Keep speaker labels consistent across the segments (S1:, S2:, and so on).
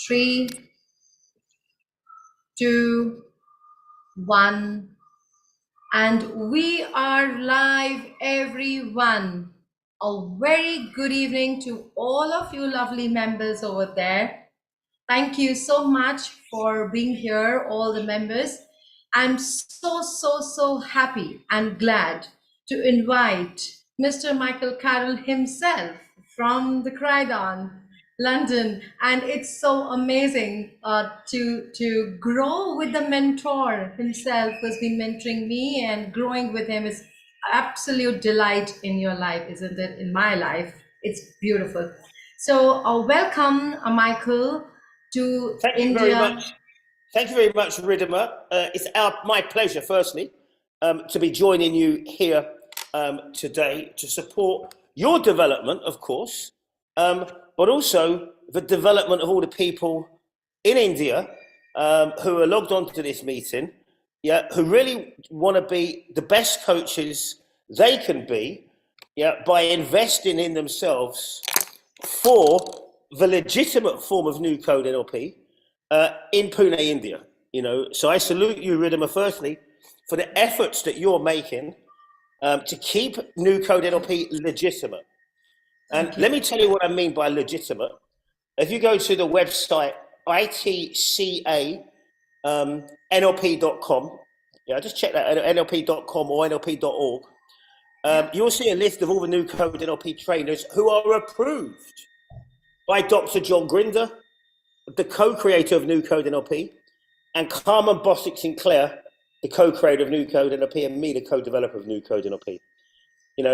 S1: 3, 2, 1. And we are live, everyone. A very good evening to all of you lovely members over there. Thank you so much for being here, all the members. I'm so happy and glad to invite Mr. Michael Carroll himself from the Croydon, London. And it's so amazing to grow with the mentor himself who's been mentoring me, and growing with him is absolute delight in your life, isn't it? In my life, it's beautiful. So welcome, Michael, to
S2: Thank
S1: India.
S2: you very much. Thank you very much, Ridhima. It's my pleasure, firstly, to be joining you here today to support your development, of course, but also the development of all the people in India who are logged onto this meeting, who really want to be the best coaches they can be, by investing in themselves for the legitimate form of new Code NLP in Pune, India. So I salute you, Ridhima, firstly, for the efforts that you're making to keep new Code NLP legitimate. And let me tell you what I mean by legitimate. If you go to the website itcanlp.com, just check that, nlp.com or nlp.org, you'll see a list of all the new Code NLP trainers who are approved by Dr. John Grinder, the co-creator of New Code NLP, and Carmen Bostic St, the co-creator of New Code NLP, and me, the co-developer of New Code NLP.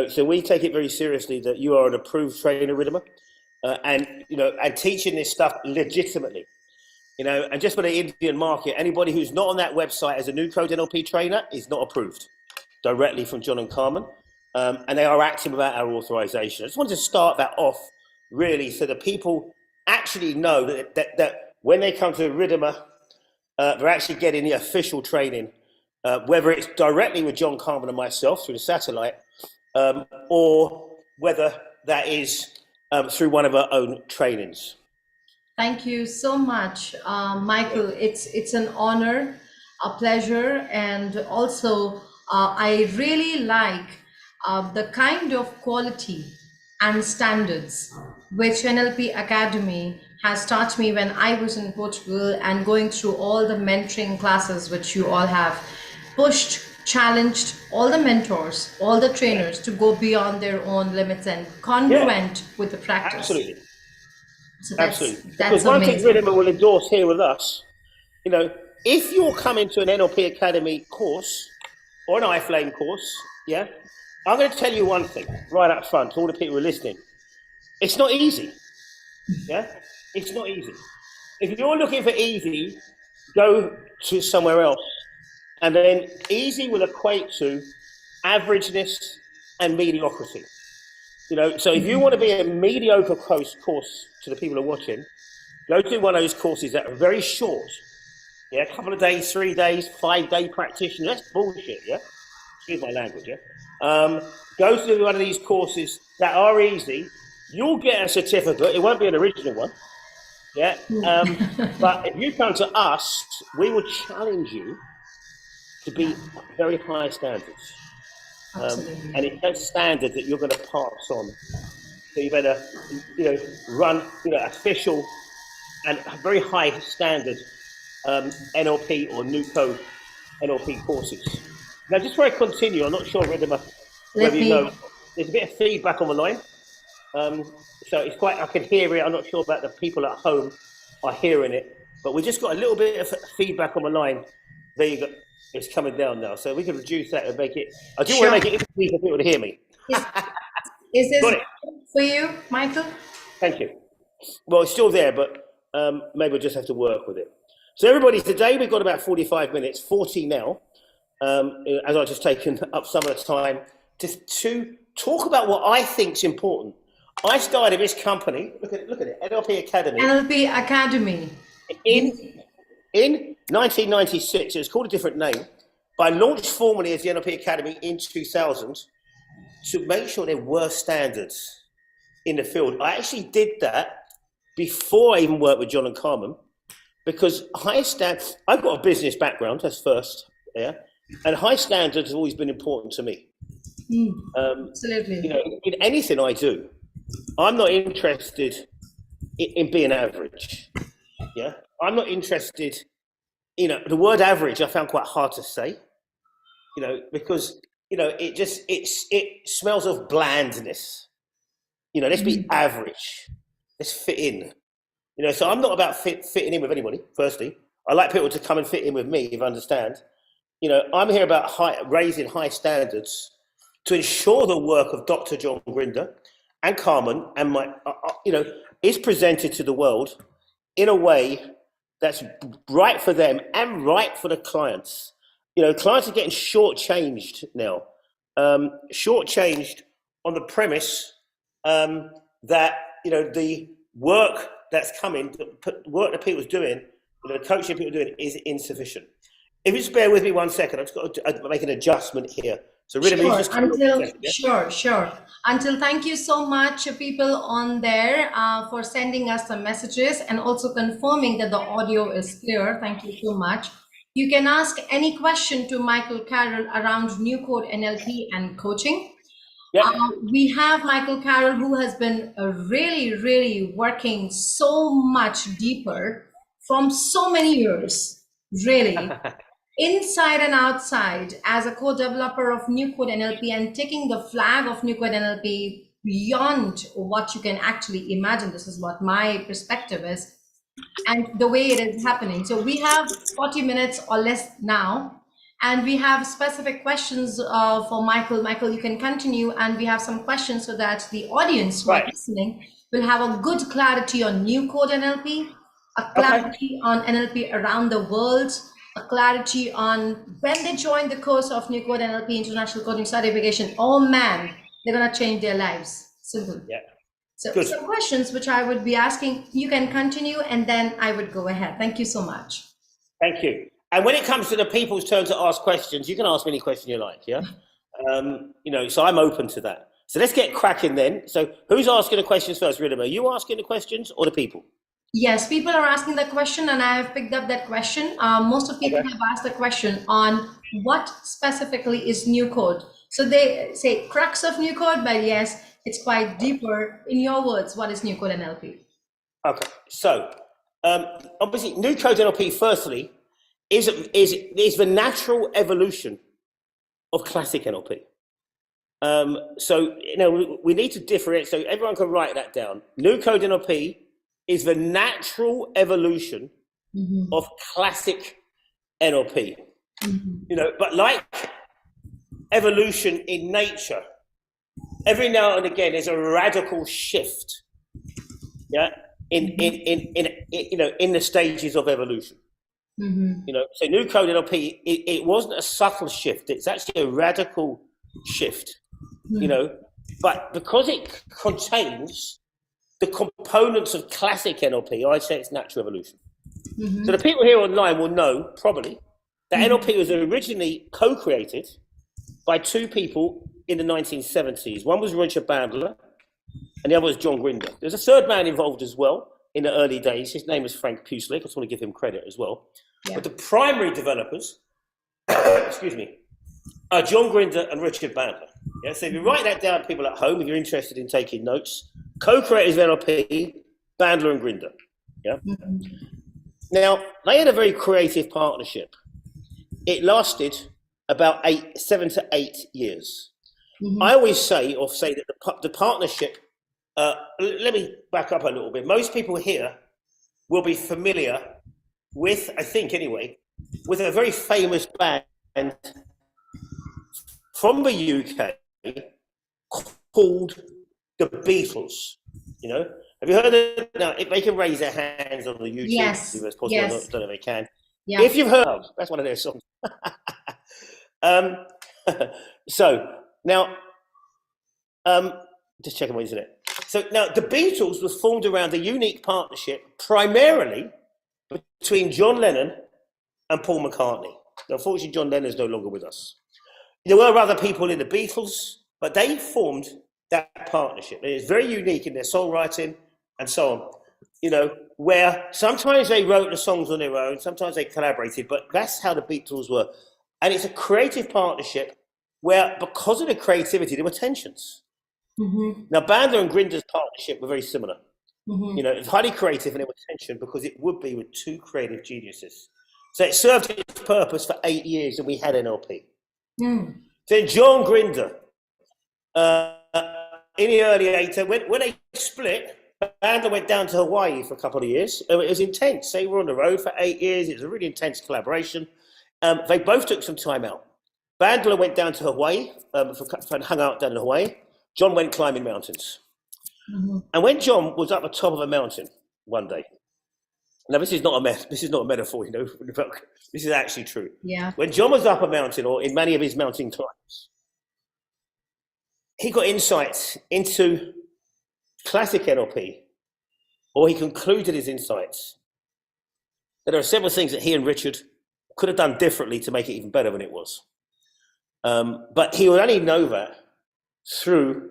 S2: So we take it very seriously that you are an approved trainer, Ridhima, and teaching this stuff legitimately. And just for the Indian market, anybody who's not on that website as a New Code NLP trainer is not approved directly from John and Carmen, and they are acting without our authorization. I just wanted to start that off, really, so that people actually know that when they come to Ridhima, they're actually getting the official training, whether it's directly with John, Carmen and myself through the satellite, or whether that is through one of our own trainings.
S1: Thank you so much, Michael. It's an honor, a pleasure, and also I really like the kind of quality and standards which NLP Academy has taught me when I was in Portugal, and going through all the mentoring classes which you all have pushed, challenged all the mentors, all the trainers to go beyond their own limits and congruent with the practice.
S2: Absolutely.
S1: So
S2: Absolutely.
S1: That's
S2: because one
S1: amazing.
S2: thing Ridhima will endorse here with us, if you're coming to an NLP Academy course or an iFlame course, I'm going to tell you one thing right up front to all the people who are listening. It's not easy. It's not easy. If you're looking for easy, go to somewhere else. And then easy will equate to averageness and mediocrity. So if you want to be a mediocre course to the people who are watching, go to one of those courses that are very short. A couple of days, 3 days, 5-day practitioner. That's bullshit, Excuse my language, Go to one of these courses that are easy. You'll get a certificate. It won't be an original one. But if you come to us, we will challenge you to be very high standards. And it's that standard that you're going to pass on. So you better, run, official and very high standard NLP or new code NLP courses. Now, just before I continue, I'm not sure, Ridhima, whether you know, there's a bit of feedback on the line. So it's quite, I can hear it. I'm not sure about the people at home are hearing it, but we just got a little bit of feedback on the line. There you go. It's coming down now. So we can reduce that and make it, I do want to make it easy for people to hear me.
S1: Is this for you, Michael?
S2: Thank you. Well, it's still there, but maybe we'll just have to work with it. So everybody, today we've got about 45 minutes, 40 now, as I've just taken up some of the time to talk about what I think is important. I started this company, look at it, NLP Academy.
S1: NLP Academy.
S2: In 1996, it was called a different name, but I launched formally as the NLP Academy in 2000 to make sure there were standards in the field. I actually did that before I even worked with John and Carmen, because I've got a business background, that's first, yeah, and high standards have always been important to me.
S1: Absolutely.
S2: You know, in anything I do, I'm not interested in being average. Yeah, I'm not interested. You know, the word average I found quite hard to say. You know, because you know it smells of blandness. You know, let's be average. Let's fit in. You know, so I'm not about fitting in with anybody. Firstly, I like people to come and fit in with me. If you understand. You know, I'm here about raising high standards to ensure the work of Dr. John Grinder and Carmen and you know, is presented to the world in a way that's right for them and right for the clients. You know, clients are getting shortchanged now, shortchanged on the premise that, you know, the work that's coming, the work that people's doing, you know, the coaching people are doing is insufficient. If you just bear with me 1 second, I've just got to make an adjustment here. So really,
S1: Sure. Until, thank you so much, people on there, for sending us the messages and also confirming that the audio is clear. Thank you so much. You can ask any question to Michael Carroll around New Code NLP and coaching.
S2: Yep.
S1: We have Michael Carroll, who has been really working so much deeper from so many years, really. Inside and outside, as a co-developer of New Code NLP and taking the flag of New Code NLP beyond what you can actually imagine. This is what my perspective is and the way it is happening. So we have 40 minutes or less now, and we have specific questions for Michael. Michael, you can continue, and we have some questions so that the audience who are listening will have a good clarity on New Code NLP, a clarity on NLP around the world, a clarity on when they join the course of New Code NLP International Coding Certification. Oh man, they're gonna change their lives. Simple.
S2: Yeah.
S1: So good. Some questions which I would be asking, you can continue, and then I would go ahead. Thank you so much.
S2: Thank you. And when it comes to the people's turn to ask questions, you can ask me any question you like, yeah? You know, so I'm open to that. So let's get cracking then. So who's asking the questions first, Ridhima? Are you asking the questions or the people?
S1: Yes, people are asking the question, and I have picked up that question. Most of people have asked the question on what specifically is New Code. So they say crux of New Code, but yes, it's quite deeper. In your words, what is New Code NLP? Okay,
S2: so obviously New Code NLP, firstly, is the natural evolution of classic NLP. So, you know, we need to differentiate, so everyone can write that down. New Code NLP is the natural evolution of classic NLP. You know, but like evolution in nature, every now and again there's a radical shift, yeah, in you know, in the stages of evolution. You know, so New Code NLP, it wasn't a subtle shift, it's actually a radical shift, you know, but because it contains the components of classic NLP, I say it's natural evolution. So the people here online will know probably that NLP was originally co-created by two people in the 1970s. One was Richard Bandler and the other was John Grinder. There's a third man involved as well in the early days. His name is Frank Puslik. I just want to give him credit as well. Yeah. But the primary developers, excuse me, are John Grinder and Richard Bandler. Yeah, so if you write that down, people at home, if you're interested in taking notes, co-creators of NLP, Bandler and Grinder. Yeah. Now, they had a very creative partnership. It lasted about 7 to 8 years. I always say that the partnership, let me back up a little bit. Most people here will be familiar with, I think anyway, with a very famous band from the UK called the Beatles. You know, have you heard of it? Now, if they can raise their hands on the YouTube,
S1: yes,
S2: if it's possible,
S1: yes.
S2: I don't know if they can.
S1: Yeah.
S2: If you've heard of, that's one of their songs. So now, just checking my internet. So now, the Beatles was formed around a unique partnership, primarily between John Lennon and Paul McCartney. Now, unfortunately, John Lennon is no longer with us. There were other people in the Beatles, but they formed that partnership. It is very unique in their songwriting and so on. you know, where sometimes they wrote the songs on their own, sometimes they collaborated, but that's how the Beatles were. And it's a creative partnership where, because of the creativity, there were tensions. Now, Bandler and Grinder's partnership were very similar. You know, it's highly creative and there was tension because it would be with two creative geniuses. So it served its purpose for 8 years and we had NLP. Then John Grinder, in the early 80s, when they split, Bandler went down to Hawaii for a couple of years. It was intense. They were on the road for 8 years. It was a really intense collaboration. They both took some time out. Bandler went down to Hawaii and hung out down in Hawaii. John went climbing mountains. And when John was up the top of a mountain one day, now this is not a metaphor, you know, this is actually true.
S1: Yeah.
S2: When John was up a mountain, or in many of his mountain climbs, he got insights into classic NLP, or he concluded his insights that there are several things that he and Richard could have done differently to make it even better than it was. But he would only know that through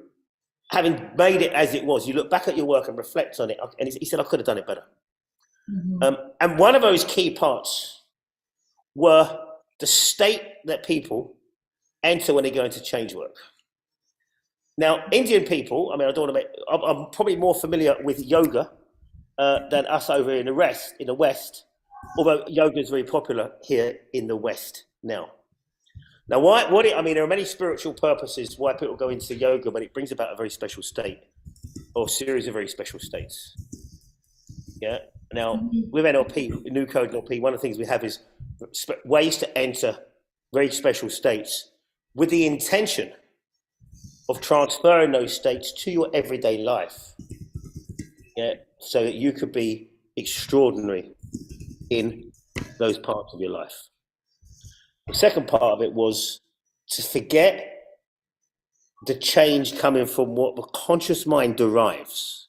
S2: having made it as it was. You look back at your work and reflect on it, and he said, I could have done it better. And one of those key parts were the state that people enter when they go into change work. Now, Indian people, I mean, I don't want to I'm probably more familiar with yoga than us over in the West, although yoga is very popular here in the West now. Now, I mean, there are many spiritual purposes why people go into yoga, but it brings about a very special state, or a series of very special states. Yeah. Now, with NLP, new Code NLP, one of the things we have is ways to enter very special states with the intention of transferring those states to your everyday life. Yeah. So that you could be extraordinary in those parts of your life. The second part of it was to forget the change coming from what the conscious mind derives.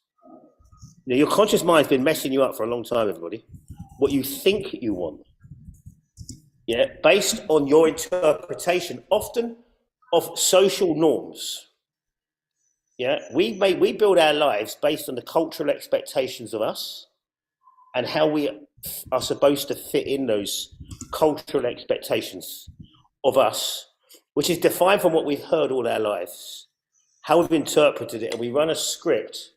S2: You know, your conscious mind's been messing you up for a long time, everybody. What you think you want, yeah, based on your interpretation, often of social norms. Yeah, we build our lives based on the cultural expectations of us and how we are supposed to fit in those cultural expectations of us, which is defined from what we've heard all our lives, how we've interpreted it, and we run a script,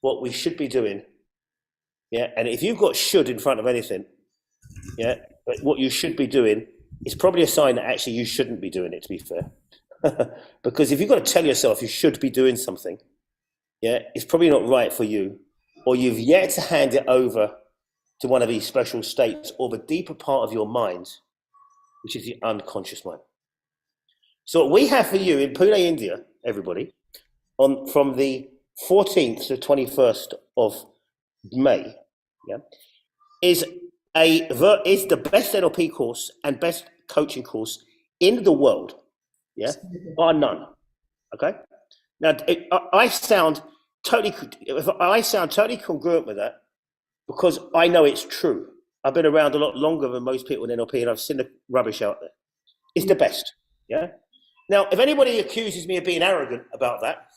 S2: what we should be doing. Yeah, and if you've got should in front of anything, yeah, but what you should be doing is probably a sign that actually you shouldn't be doing it, to be fair. Because if you've got to tell yourself you should be doing something, yeah, it's probably not right for you, or you've yet to hand it over to one of these special states or the deeper part of your mind, which is the unconscious mind. So what we have for you in Pune, India, everybody, from the 14th to 21st of May, yeah, is the best NLP course and best coaching course in the world, yeah, bar none. Okay. Now I sound totally congruent with that because I know it's true. I've been around a lot longer than most people in NLP, and I've seen the rubbish out there. It's the best, yeah. Now, if anybody accuses me of being arrogant about that,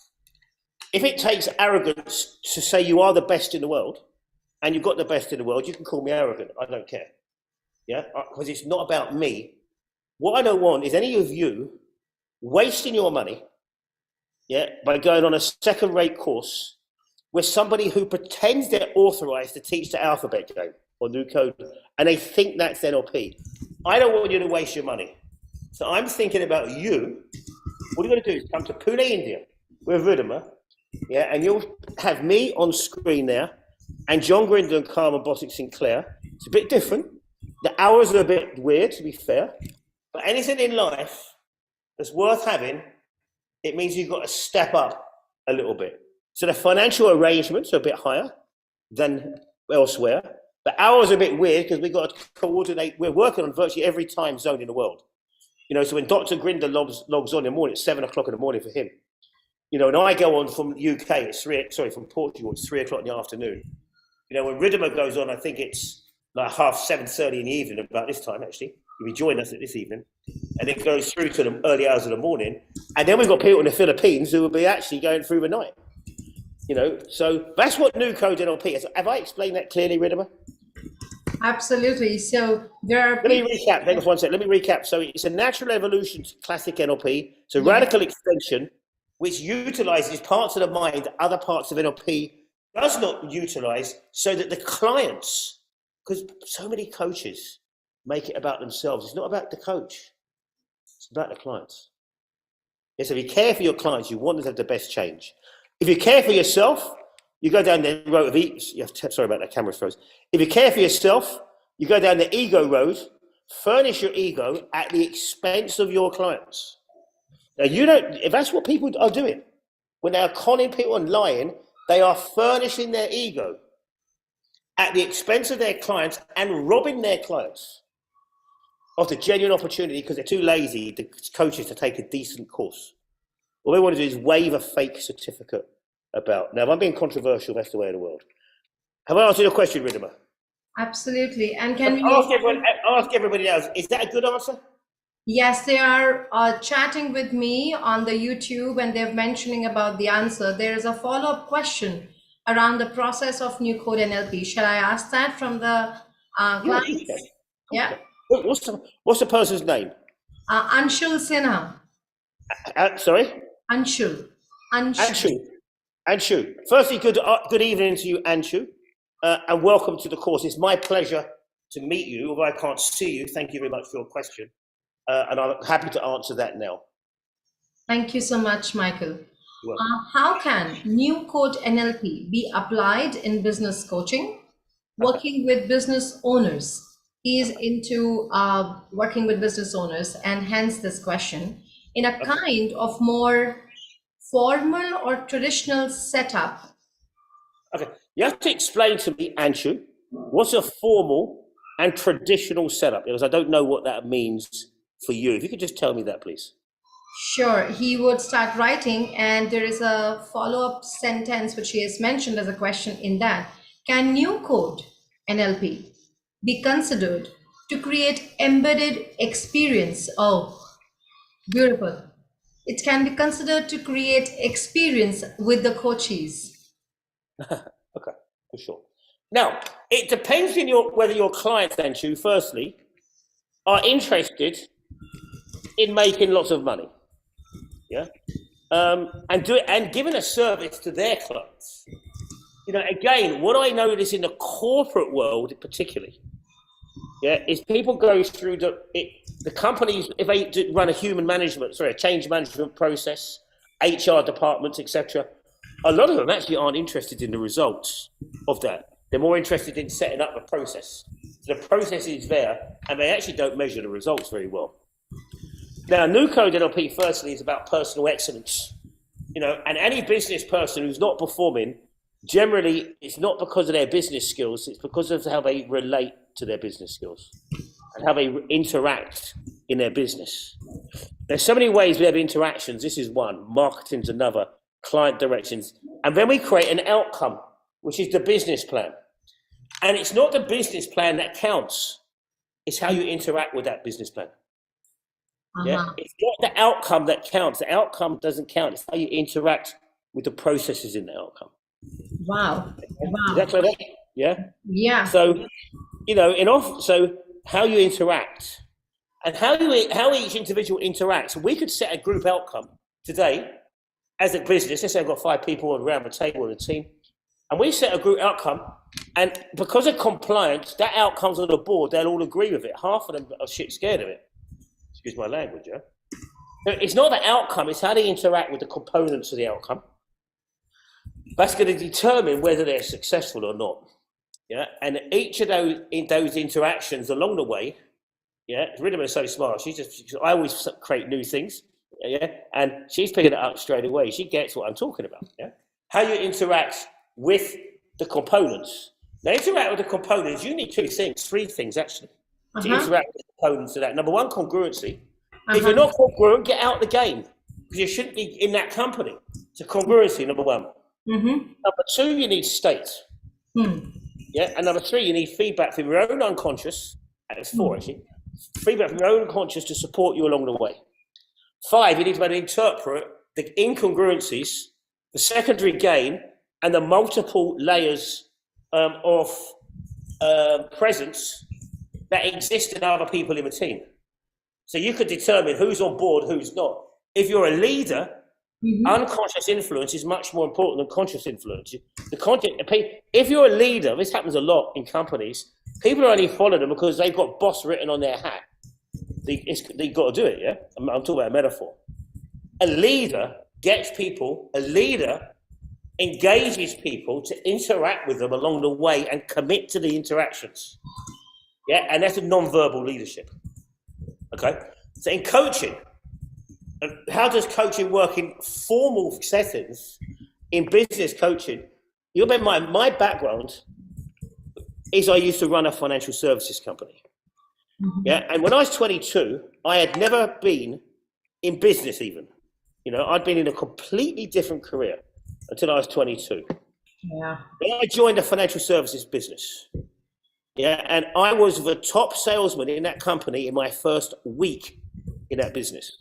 S2: if it takes arrogance to say you are the best in the world, and you've got the best in the world, you can call me arrogant. I don't care. Yeah, because it's not about me. What I don't want is any of you wasting your money, yeah, by going on a second-rate course with somebody who pretends they're authorized to teach the alphabet game or new code, and they think that's NLP. I don't want you to waste your money. So I'm thinking about you. What you're going to do is come to Pune, India, with Ridhima, yeah, and you'll have me on screen there, and John Grinder and Carmen Bostic St. Clair. It's a bit different. The hours are a bit weird, to be fair. But anything in life that's worth having, it means you've got to step up a little bit. So the financial arrangements are a bit higher than elsewhere. The hours are a bit weird because we've got to coordinate. We're working on virtually every time zone in the world. You know, so when Dr. Grinder logs on in the morning, it's 7 o'clock in the morning for him. You know, and I go on from UK, from Portugal, it's 3 o'clock in the afternoon. You know, when Ridhima goes on, I think it's like 7:30 in the evening, about this time, actually. You'll be joining us at this evening. And it goes through to the early hours of the morning. And then we've got people in the Philippines who will be actually going through the night. So that's what new Code NLP is. Have I explained that clearly, Ridhima?
S1: Absolutely. So there are
S2: Let me recap. Hang on 1 second. Let me recap. So it's a natural evolution to classic NLP. It's a radical extension which utilizes parts of the mind other parts of NLP does not utilize, so that the clients, because so many coaches make it about themselves. It's not about the coach. It's about the clients. Yes, if you care for your clients, you want them to have the best change. If you care for yourself, you go down the road of sorry about that, camera froze. If you care for yourself, you go down the ego road, furnish your ego at the expense of your clients. Now, if that's what people are doing, when they are conning people and lying, they are furnishing their ego at the expense of their clients and robbing their clients of the genuine opportunity because they're too lazy, the coaches, to take a decent course. All they want to do is wave a fake certificate about. Now, if I'm being controversial, that's the way of the world. Have I answered your question, Ridhima?
S1: Absolutely. And can we
S2: ask everybody else, is that a good answer?
S1: Yes, they are chatting with me on the YouTube and they're mentioning about the answer. There is a follow-up question around the process of new Code NLP. Shall I ask that from the clients? Yeah.
S2: What's the person's name?
S1: Anshul Sinha.
S2: Sorry?
S1: Anshul.
S2: Firstly, good evening to you, Anshu, and welcome to the course. It's my pleasure to meet you, although I can't see you. Thank you very much for your question, and I'm happy to answer that now.
S1: Thank you so much, Michael. How can new Code NLP be applied in business coaching, working with business owners? He is into working with business owners, and hence this question, in a kind of more formal or traditional setup.
S2: Okay, you have to explain to me, Anshu, what's a formal and traditional setup? Because I don't know what that means for you. If you could just tell me that, please.
S1: Sure. He would start writing, and there is a follow-up sentence which he has mentioned as a question in that. Can new Code NLP be considered to create embedded experience? Oh, beautiful. It can be considered to create experience with the coaches.
S2: Okay, for sure. Now, it depends on whether your clients, Anshu, firstly, are interested in making lots of money. Yeah. And giving a service to their clients. Again, what I notice in the corporate world particularly, is people go through the companies, if they run a change management process, HR departments, etc. A lot of them actually aren't interested in the results of that. They're more interested in setting up a process. So the process is there, and they actually don't measure the results very well. Now, new Code NLP, firstly, is about personal excellence. And any business person who's not performing, generally, it's not because of their business skills, it's because of how they relate to their business skills and how they interact in their business. There's so many ways we have interactions. This is one, marketing's another, client directions. And then we create an outcome, which is the business plan. And it's not the business plan that counts, it's how you interact with that business plan. Yeah, it's not the outcome that counts. The outcome doesn't count. It's how you interact with the processes in the outcome.
S1: Wow.
S2: Is that clear? Yeah.
S1: Yeah.
S2: So, so how you interact and how each individual interacts. We could set a group outcome today as a business. Let's say I've got 5 people around the table in a team, and we set a group outcome. And because of compliance, that outcome's on the board. They'll all agree with it. Half of them are shit scared of it. Excuse my language, yeah? It's not the outcome, it's how they interact with the components of the outcome. That's going to determine whether they're successful or not. Yeah, and each of those interactions along the way, Ridhima is so smart. I always create new things, and she's picking it up straight away. She gets what I'm talking about. Yeah, how you interact with the components. Now, interact with the components. You need 3 things actually. To interact with the components of that. Number 1, congruency. If you're not congruent, get out of the game, because you shouldn't be in that company. So congruency, number 1. Number 2, you need state. Yeah, and number 3, you need feedback from your own unconscious. That's 4 actually. Feedback from your own unconscious to support you along the way. 5, you need to be able to interpret the incongruencies, the secondary gain, and the multiple layers of presence that exist in other people in the team. So you could determine who's on board, who's not. If you're a leader, unconscious influence is much more important than conscious influence. If you're a leader, this happens a lot in companies, people only follow them because they've got boss written on their hat. They've got to do it, yeah? I'm talking about a metaphor. A leader gets people, a leader engages people to interact with them along the way and commit to the interactions. Yeah, and that's a non-verbal leadership. Okay, so in coaching, how does coaching work in formal settings? In business coaching, you remember my background is I used to run a financial services company. Yeah, and when I was 22, I had never been in business even. You know, I'd been in a completely different career until I was 22.
S1: Yeah.
S2: Then I joined a financial services business. Yeah, and I was the top salesman in that company in my first week in that business.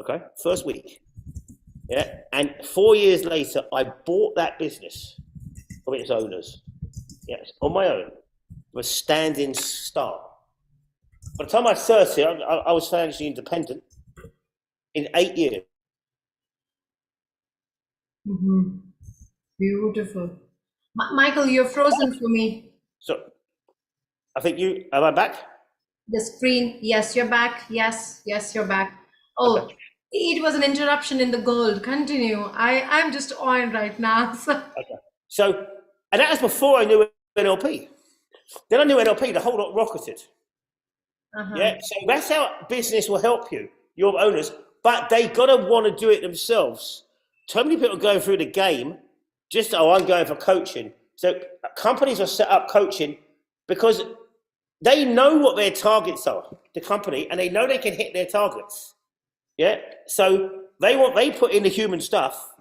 S2: Okay, first week. Yeah, and 4 years later, I bought that business from its owners. Yes, on my own, with a standing start. By the time I was 30, I was financially independent in 8 years.
S1: Beautiful. Michael, you're frozen for me.
S2: So, I think am I back?
S1: The screen, yes, you're back. Yes, you're back. Oh, okay. It was an interruption in the gold. Continue. I'm just on right now.
S2: So, and that was before I knew NLP. Then I knew NLP, the whole lot rocketed. Yeah, so that's how business will help you, your owners, but they got to want to do it themselves. So many people going through the game, just, I'm going for coaching. So companies are set up coaching because they know what their targets are, the company, and they know they can hit their targets. Yeah, so they put in the human stuff,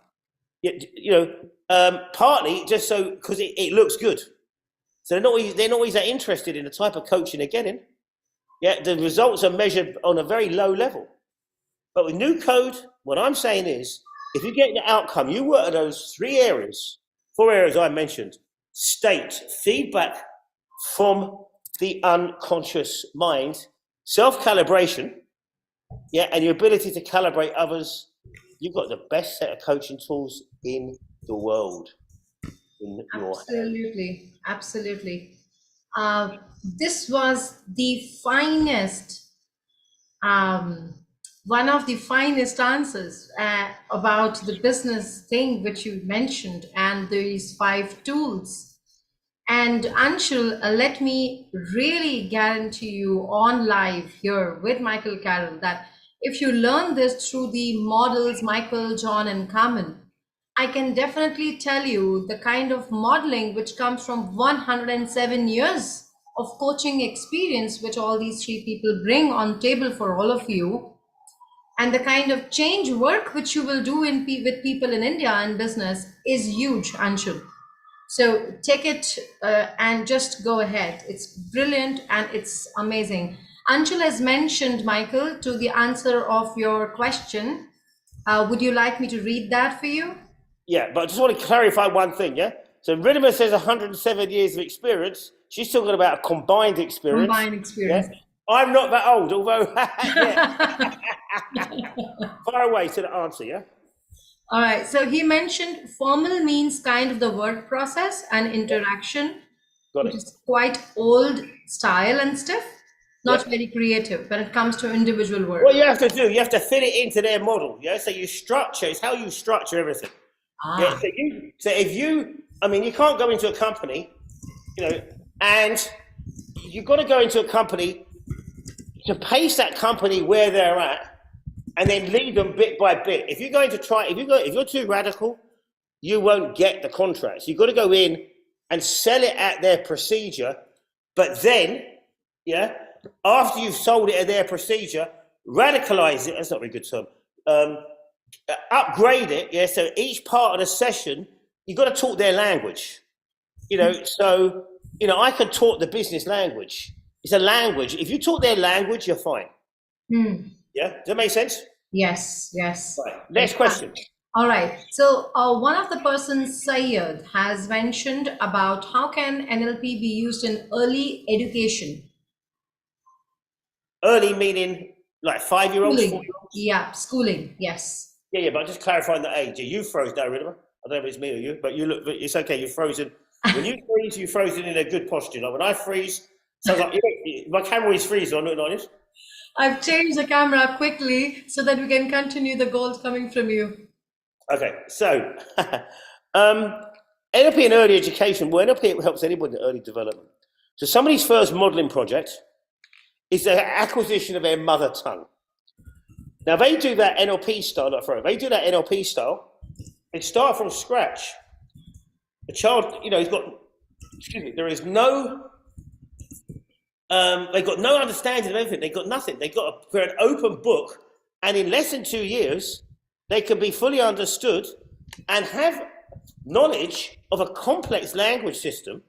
S2: partly just so because it looks good. So they're not always that interested in the type of coaching they're getting. Yeah, the results are measured on a very low level. But with new code, what I'm saying is, if you get the outcome, you work at those 4 areas I mentioned: state, feedback from the unconscious mind, self-calibration, yeah, and your ability to calibrate others. You've got the best set of coaching tools in the world.
S1: Absolutely. This was the finest, one of the finest answers about the business thing which you mentioned and these 5 tools. And Anshul, let me really guarantee you on live here with Michael Carroll that if you learn this through the models, Michael, John, and Carmen, I can definitely tell you the kind of modeling which comes from 107 years of coaching experience, which all these 3 people bring on table for all of you, and the kind of change work which you will do with people in India and business is huge, Anshul. So take it and just go ahead. It's brilliant and it's amazing. Anshul has mentioned, Michael, to the answer of your question. Would you like me to read that for you?
S2: Yeah, but I just want to clarify one thing, yeah? So Ridhima says 107 years of experience. She's talking about a combined experience. Yeah? I'm not that old, although far away to the answer, yeah?
S1: All right, so he mentioned formal means kind of the work process and interaction, which is quite old style and stuff, not very creative when it comes to individual work.
S2: What you have to do, you have to fit it into their model, yeah? So you structure, it's how you structure everything. Yeah, so if you can't go into a company, and you've got to go into a company to pace that company where they're at and then lead them bit by bit. If you're too radical, you won't get the contracts. You've got to go in and sell it at their procedure, but then, after you've sold it at their procedure, radicalize it, that's not a very good term, upgrade it, so each part of the session, you've got to talk their language. I could talk the business language. It's a language. If you talk their language, you're fine. Yeah, does that make sense?
S1: Yes.
S2: Right. Next question.
S1: All right. So one of the persons, Sayed, has mentioned about how can NLP be used in early education.
S2: Early meaning like 5-year-olds,
S1: Schooling.
S2: 4-year-olds?
S1: Yeah, schooling. Yes.
S2: Yeah, but just clarifying the age. Yeah, you froze now, Ridhima. I don't know if it's me or you, but you look, it's okay, you're frozen. When you freeze, you're frozen in a good posture. Like when I freeze, sounds like my camera is freezing, I'm not honest.
S1: I've changed the camera quickly so that we can continue the goals coming from you.
S2: Okay, so NLP in early education, well, NLP helps anybody in early development. So somebody's first modeling project is the acquisition of their mother tongue. Now they do that NLP style, they do that NLP style, they start from scratch. The child, he's got, there is no, they've got no understanding of anything, they've got nothing. They're an open book, and in less than 2 years, they can be fully understood and have knowledge of a complex language system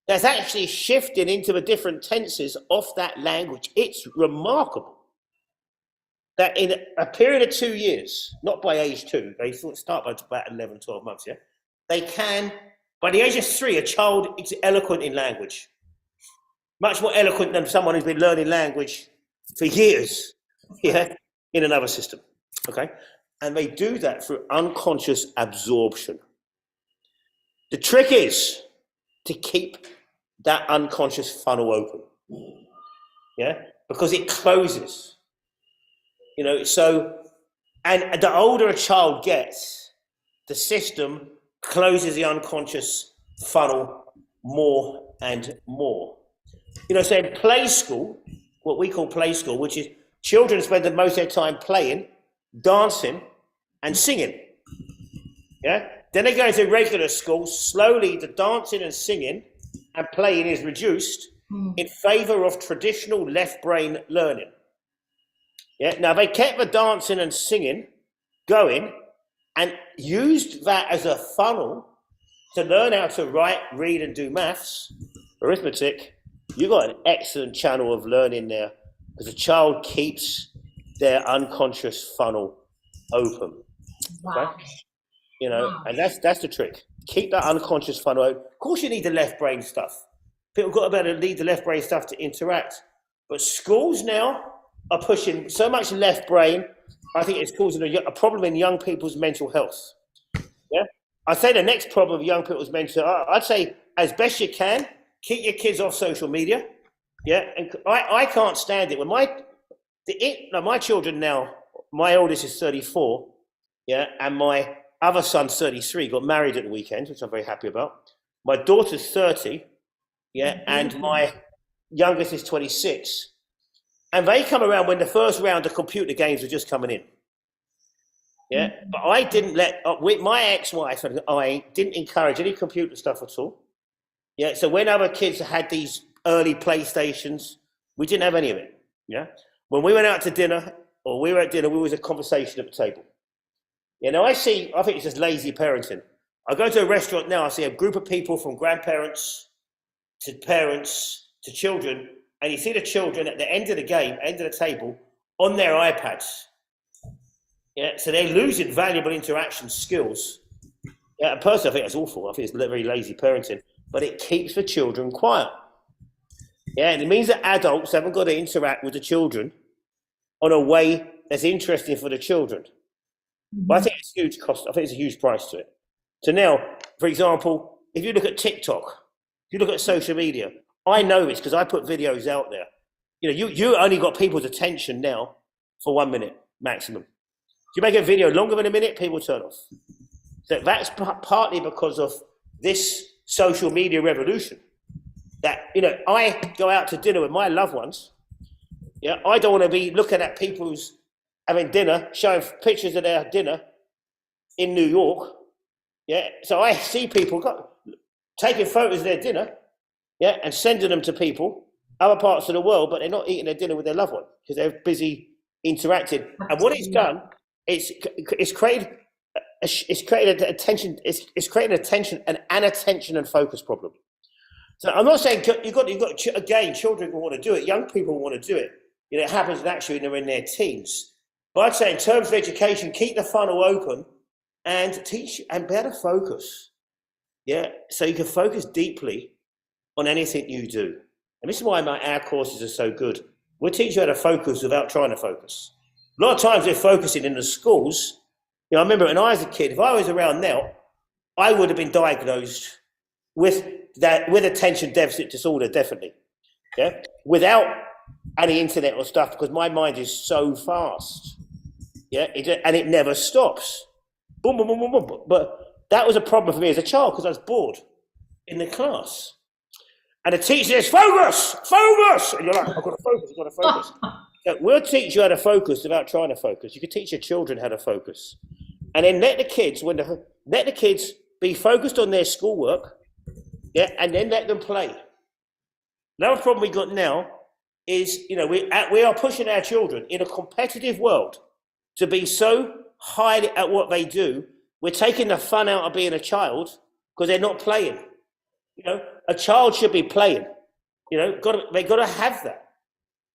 S2: that's actually shifting into the different tenses of that language. It's remarkable that in a period of 2 years, not by age 2, they start by about 11, 12 months, yeah? They can, by the age of 3, a child is eloquent in language. Much more eloquent than someone who's been learning language for years, yeah, in another system, okay? And they do that through unconscious absorption. The trick is to keep that unconscious funnel open, yeah, because it closes. So, and the older a child gets, the system closes the unconscious funnel more and more. So in play school, what we call play school, which is children spend the most of their time playing, dancing, and singing. Yeah? Then they go into regular school, slowly the dancing and singing and playing is reduced in favor of traditional left brain learning. Yeah. Now they kept the dancing and singing going and used that as a funnel to learn how to write, read, and do maths, arithmetic. You've got an excellent channel of learning there because the child keeps their unconscious funnel open.
S1: Wow.
S2: Okay? And that's the trick. Keep that unconscious funnel open. Of course, you need the left brain stuff. People got to be able to need the left brain stuff to interact. But schools now are pushing so much left brain, I think it's causing a problem in young people's mental health. Yeah, I'd say the next problem of young people's mental health, I'd say as best you can, keep your kids off social media. Yeah, and I can't stand it when my children now. My oldest is 34. Yeah, and my other son's 33. Got married at the weekend, which I'm very happy about. My daughter's 30. Yeah, and my youngest is 26. And they come around when the first round of computer games were just coming in. Yeah, but I didn't with my ex-wife and I didn't encourage any computer stuff at all. Yeah, so when other kids had these early PlayStations, we didn't have any of it. Yeah, when we went out to dinner or we were at dinner, we was a conversation at the table. I think it's just lazy parenting. I go to a restaurant now, I see a group of people from grandparents to parents to children, and you see the children at the end of the game, end of the table, on their iPads. Yeah, so they're losing valuable interaction skills. Yeah, and personally, I think that's awful. I think it's very lazy parenting, but it keeps the children quiet. Yeah, and it means that adults haven't got to interact with the children on a way that's interesting for the children. But I think it's a huge cost. I think it's a huge price to it. So now, for example, if you look at TikTok, if you look at social media, I know this because I put videos out there. You only got people's attention now for 1 minute maximum. If you make a video longer than a minute, people turn off. So that's partly because of this social media revolution. That, I go out to dinner with my loved ones. Yeah, I don't want to be looking at people who's having dinner, showing pictures of their dinner in New York. Yeah, so I see people taking photos of their dinner, yeah, and sending them to people, other parts of the world, but they're not eating their dinner with their loved one because they're busy interacting. And what it's done, it's created attention. It's created attention, an attention and focus problem. So I'm not saying you've got again, children will want to do it, young people want to do it. It happens naturally when they're in their teens. But I'd say in terms of education, keep the funnel open and teach and better focus. Yeah, so you can focus deeply on anything you do. And this is why our courses are so good. We'll teach you how to focus without trying to focus. A lot of times they're focusing in the schools. I remember when I was a kid, if I was around now, I would have been diagnosed with attention deficit disorder, definitely. Yeah, without any internet or stuff, because my mind is so fast. Yeah, and it never stops. Boom, boom, boom, boom, boom. But that was a problem for me as a child because I was bored in the class. And the teacher says, focus, focus. And you're like, I've got to focus, I've got to focus. So we'll teach you how to focus without trying to focus. You can teach your children how to focus. And then let the kids be focused on their schoolwork, yeah, and then let them play. Another problem we got now is, we are pushing our children in a competitive world to be so high at what they do. We're taking the fun out of being a child because they're not playing. A child should be playing. They got to have that.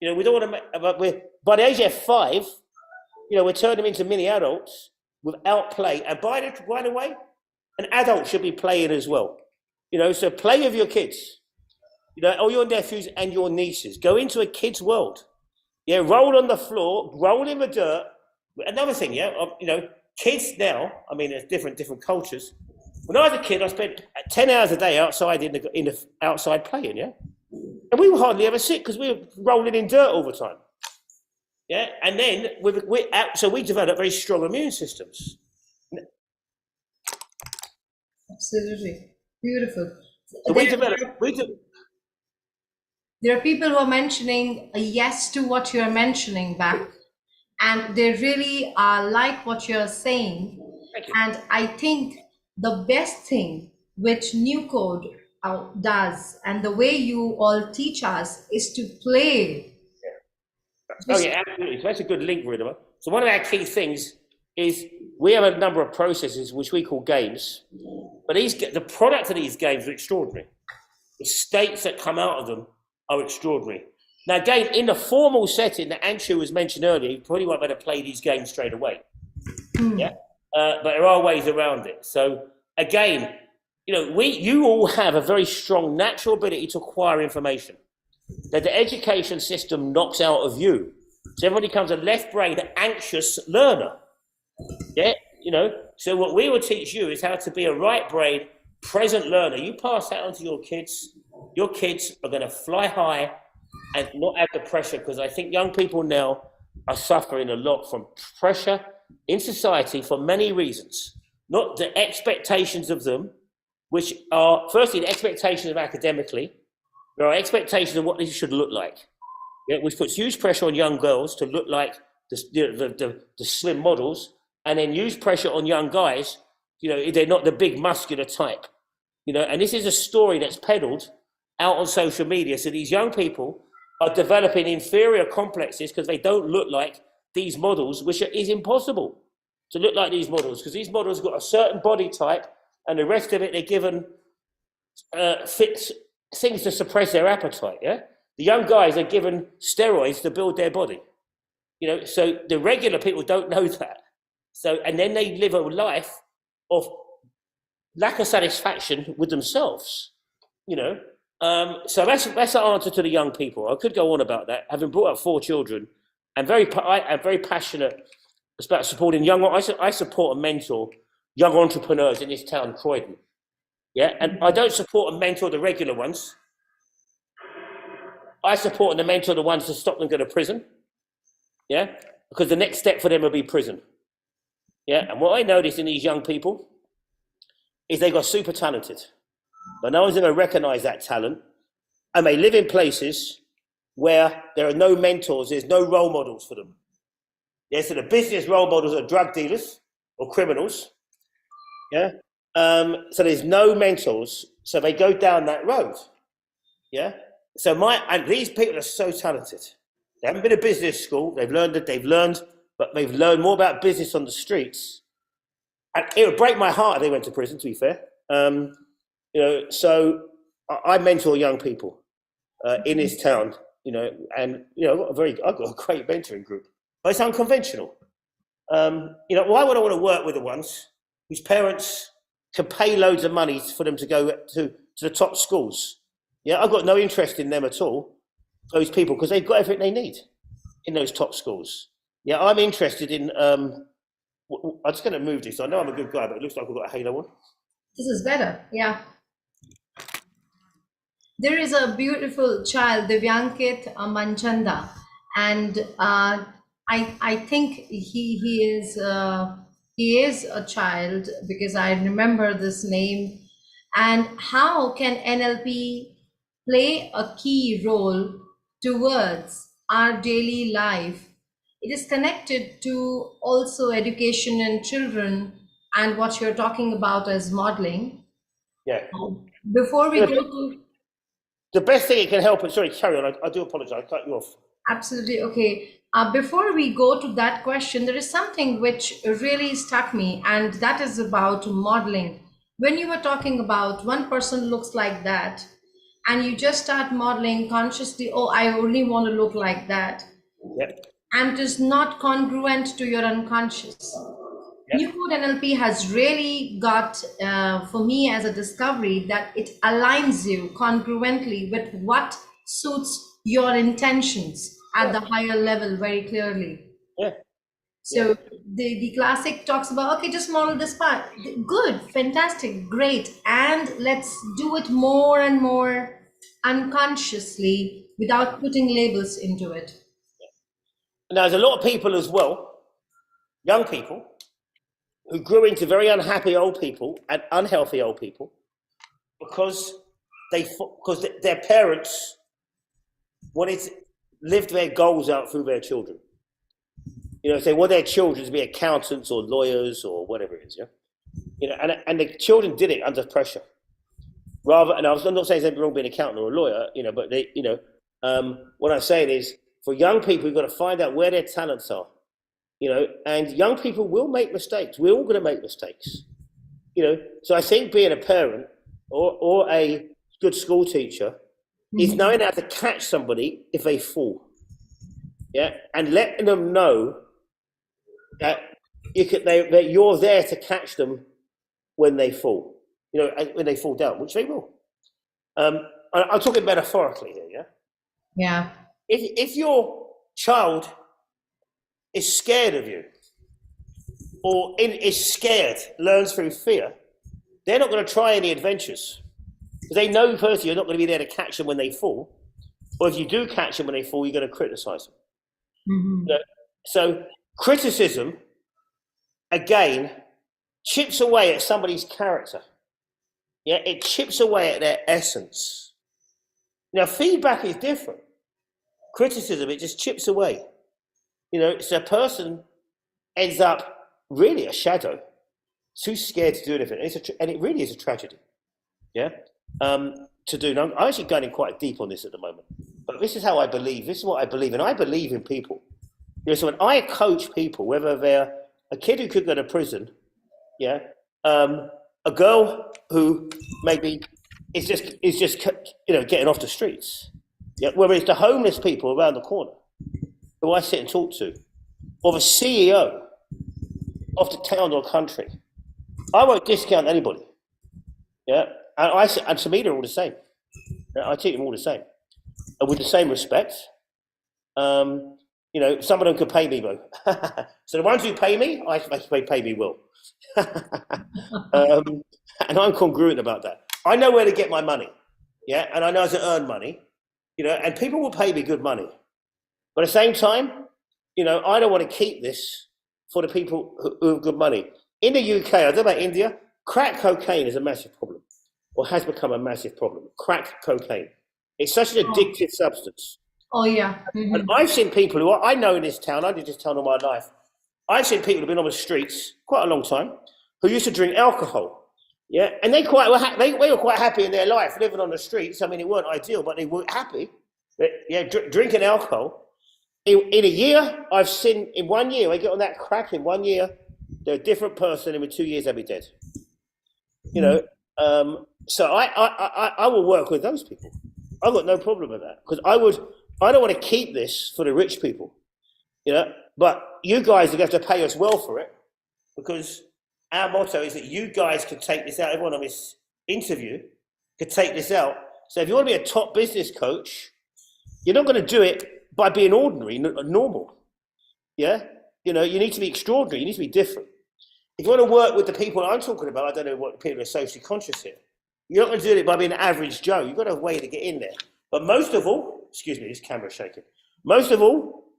S2: We don't want to. But by the age of 5, we're turning them into mini adults without play. And by the way, an adult should be playing as well. So play with your kids. All your nephews and your nieces. Go into a kid's world. Yeah, roll on the floor, roll in the dirt. Another thing, kids now. I mean, there's different cultures. When I was a kid, I spent 10 hours a day outside in the outside playing. Yeah, and we were hardly ever sick because we were rolling in dirt all the time. Yeah, and then we developed very strong immune systems.
S1: Absolutely beautiful.
S2: So
S1: there are people who are mentioning a yes to what you're mentioning back, and they really like what you're saying.
S2: Thank you.
S1: And I think the best thing which New Code does, and the way you all teach us, is to play.
S2: Oh yeah, absolutely. So that's a good link, Ridhima. So one of our key things is we have a number of processes which we call games, but the product of these games are extraordinary. The states that come out of them are extraordinary. Now, again, in the formal setting that Anshu was mentioned earlier, you probably won't be able to play these games straight away. Yeah, but there are ways around it. So again, you all have a very strong natural ability to acquire information that the education system knocks out of you. So everybody becomes a left-brained, anxious learner. Yeah, So what we will teach you is how to be a right-brained, present learner. You pass that on to your kids. Your kids are going to fly high and not have the pressure, because I think young people now are suffering a lot from pressure in society for many reasons. Not the expectations of them, which are, firstly, the expectations of academically. There are expectations of what this should look like, which puts huge pressure on young girls to look like the slim models, and then huge pressure on young guys, if they're not the big muscular type. And this is a story that's peddled out on social media. So these young people are developing inferior complexes because they don't look like these models, which is impossible to look like these models, because these models have got a certain body type, and the rest of it they're given things to suppress their appetite. Yeah, the young guys are given steroids to build their body. So the regular people don't know that. So, and then they live a life of lack of satisfaction with themselves. So that's the answer to the young people. I could go on about that. Having brought up 4 children, I'm very passionate about supporting young. I support and mentor young entrepreneurs in this town, Croydon. Yeah, and I don't support and mentor the regular ones. I support and mentor the ones to stop them going to prison. Yeah, because the next step for them will be prison. Yeah, and what I notice in these young people is they got super talented, but no one's going to recognize that talent, and they live in places where there are no mentors, there's no role models for them. Yeah, so the business role models are drug dealers or criminals. Yeah, so there's no mentors, so they go down that road. Yeah, so these people are so talented. They haven't been to business school. They've learned, but they've learned more about business on the streets. And it would break my heart if they went to prison, to be fair. So I mentor young people in this town, and I've got a great mentoring group, but it's unconventional. Why would I want to work with the ones whose parents can pay loads of money for them to go to the top schools. Yeah, I've got no interest in them at all, those people, because they've got everything they need in those top schools. Yeah, I'm interested in, I'm just going to move this. I know I'm a good guy, but it looks like I've got a halo on.
S1: This is better, yeah. There is a beautiful child, Divyankit Manchanda, and I think he is a child, because I remember this name. And how can NLP play a key role towards our daily life? It is connected to also education and children, and what you're talking about as modeling.
S2: Yeah.
S1: Before we go to
S2: the best thing it can help, sorry, carry on. I do apologize. I cut you off.
S1: Absolutely. Okay. Before we go to that question, there is something which really struck me, and that is about modeling. When you were talking about one person looks like that, and you just start modeling consciously, oh, I only want to look like that.
S2: Yep.
S1: And it is not congruent to your unconscious. New Code NLP has really got, for me as a discovery, that it aligns you congruently with what suits your intentions at the higher level very clearly.
S2: Yeah.
S1: So the classic talks about, okay, just model this part. Good, fantastic, great. And let's do it more and more unconsciously without putting labels into it.
S2: Now, there's a lot of people as well, young people, who grew into very unhappy old people and unhealthy old people because their parents wanted to live their goals out through their children. You know, if they want their children to be accountants or lawyers or whatever it is, yeah. You know, and the children did it under pressure. Rather, and I'm not saying there's anything wrong being an accountant or a lawyer, you know, but they, you know, what I'm saying is, for young people, you've got to find out where their talents are. You know, and young people will make mistakes. We're all going to make mistakes. You know, so I think being a parent or a good school teacher is knowing how to catch somebody if they fall. Yeah, and letting them know that that you're there to catch them when they fall. You know, when they fall down, which they will. I'm talking metaphorically here. Yeah.
S1: Yeah.
S2: If your child is scared of you, or is scared, learns through fear, they're not going to try any adventures. Because they know personally you're not going to be there to catch them when they fall. Or if you do catch them when they fall, you're going to criticize them.
S1: Mm-hmm.
S2: So criticism, again, chips away at somebody's character. Yeah, it chips away at their essence. Now, feedback is different. Criticism, it just chips away. You know, so a person ends up really a shadow, too scared to do anything. And it really is a tragedy. Yeah, to do. Now, I'm actually going in quite deep on this at the moment. But this is how I believe. This is what I believe. And I believe in people. You know, so when I coach people, whether they're a kid who could go to prison, yeah, a girl who maybe is just you know, getting off the streets, yeah, whether it's the homeless people around the corner who I sit and talk to, or the CEO of the town or country, I won't discount anybody. Yeah, and to me they're all the same. I treat them all the same, and with the same respect. You know, some of them could pay me though. So the ones who pay me, they pay me well. And I'm congruent about that. I know where to get my money, yeah, and I know how to earn money, you know, and people will pay me good money. But at the same time, you know, I don't want to keep this for the people who have good money. In the UK, I don't know about India, crack cocaine is a massive problem, or has become a massive problem. Crack cocaine. It's such an addictive substance.
S1: Oh, yeah. Mm-hmm.
S2: And I've seen people who I know in this town, I did this town all my life. I've seen people who've been on the streets quite a long time who used to drink alcohol. Yeah, and they were quite happy in their life living on the streets. I mean, it weren't ideal, but they were happy. But, yeah, drinking alcohol. In a year, I've seen, in 1 year, they get on that crack. In 1 year, they're a different person, and in 2 years, they'll be dead. You know, so I will work with those people. I've got no problem with that, because I don't want to keep this for the rich people, you know, but you guys are going to have to pay us well for it, because our motto is that you guys could take this out. Everyone on this interview could take this out. So if you want to be a top business coach, you're not going to do it by being ordinary, normal. Yeah? You know, you need to be extraordinary. You need to be different. If you want to work with the people I'm talking about, I don't know what people are socially conscious here. You're not going to do it by being an average Joe. You've got a way to get in there. But most of all, excuse me, this camera's shaking. Most of all,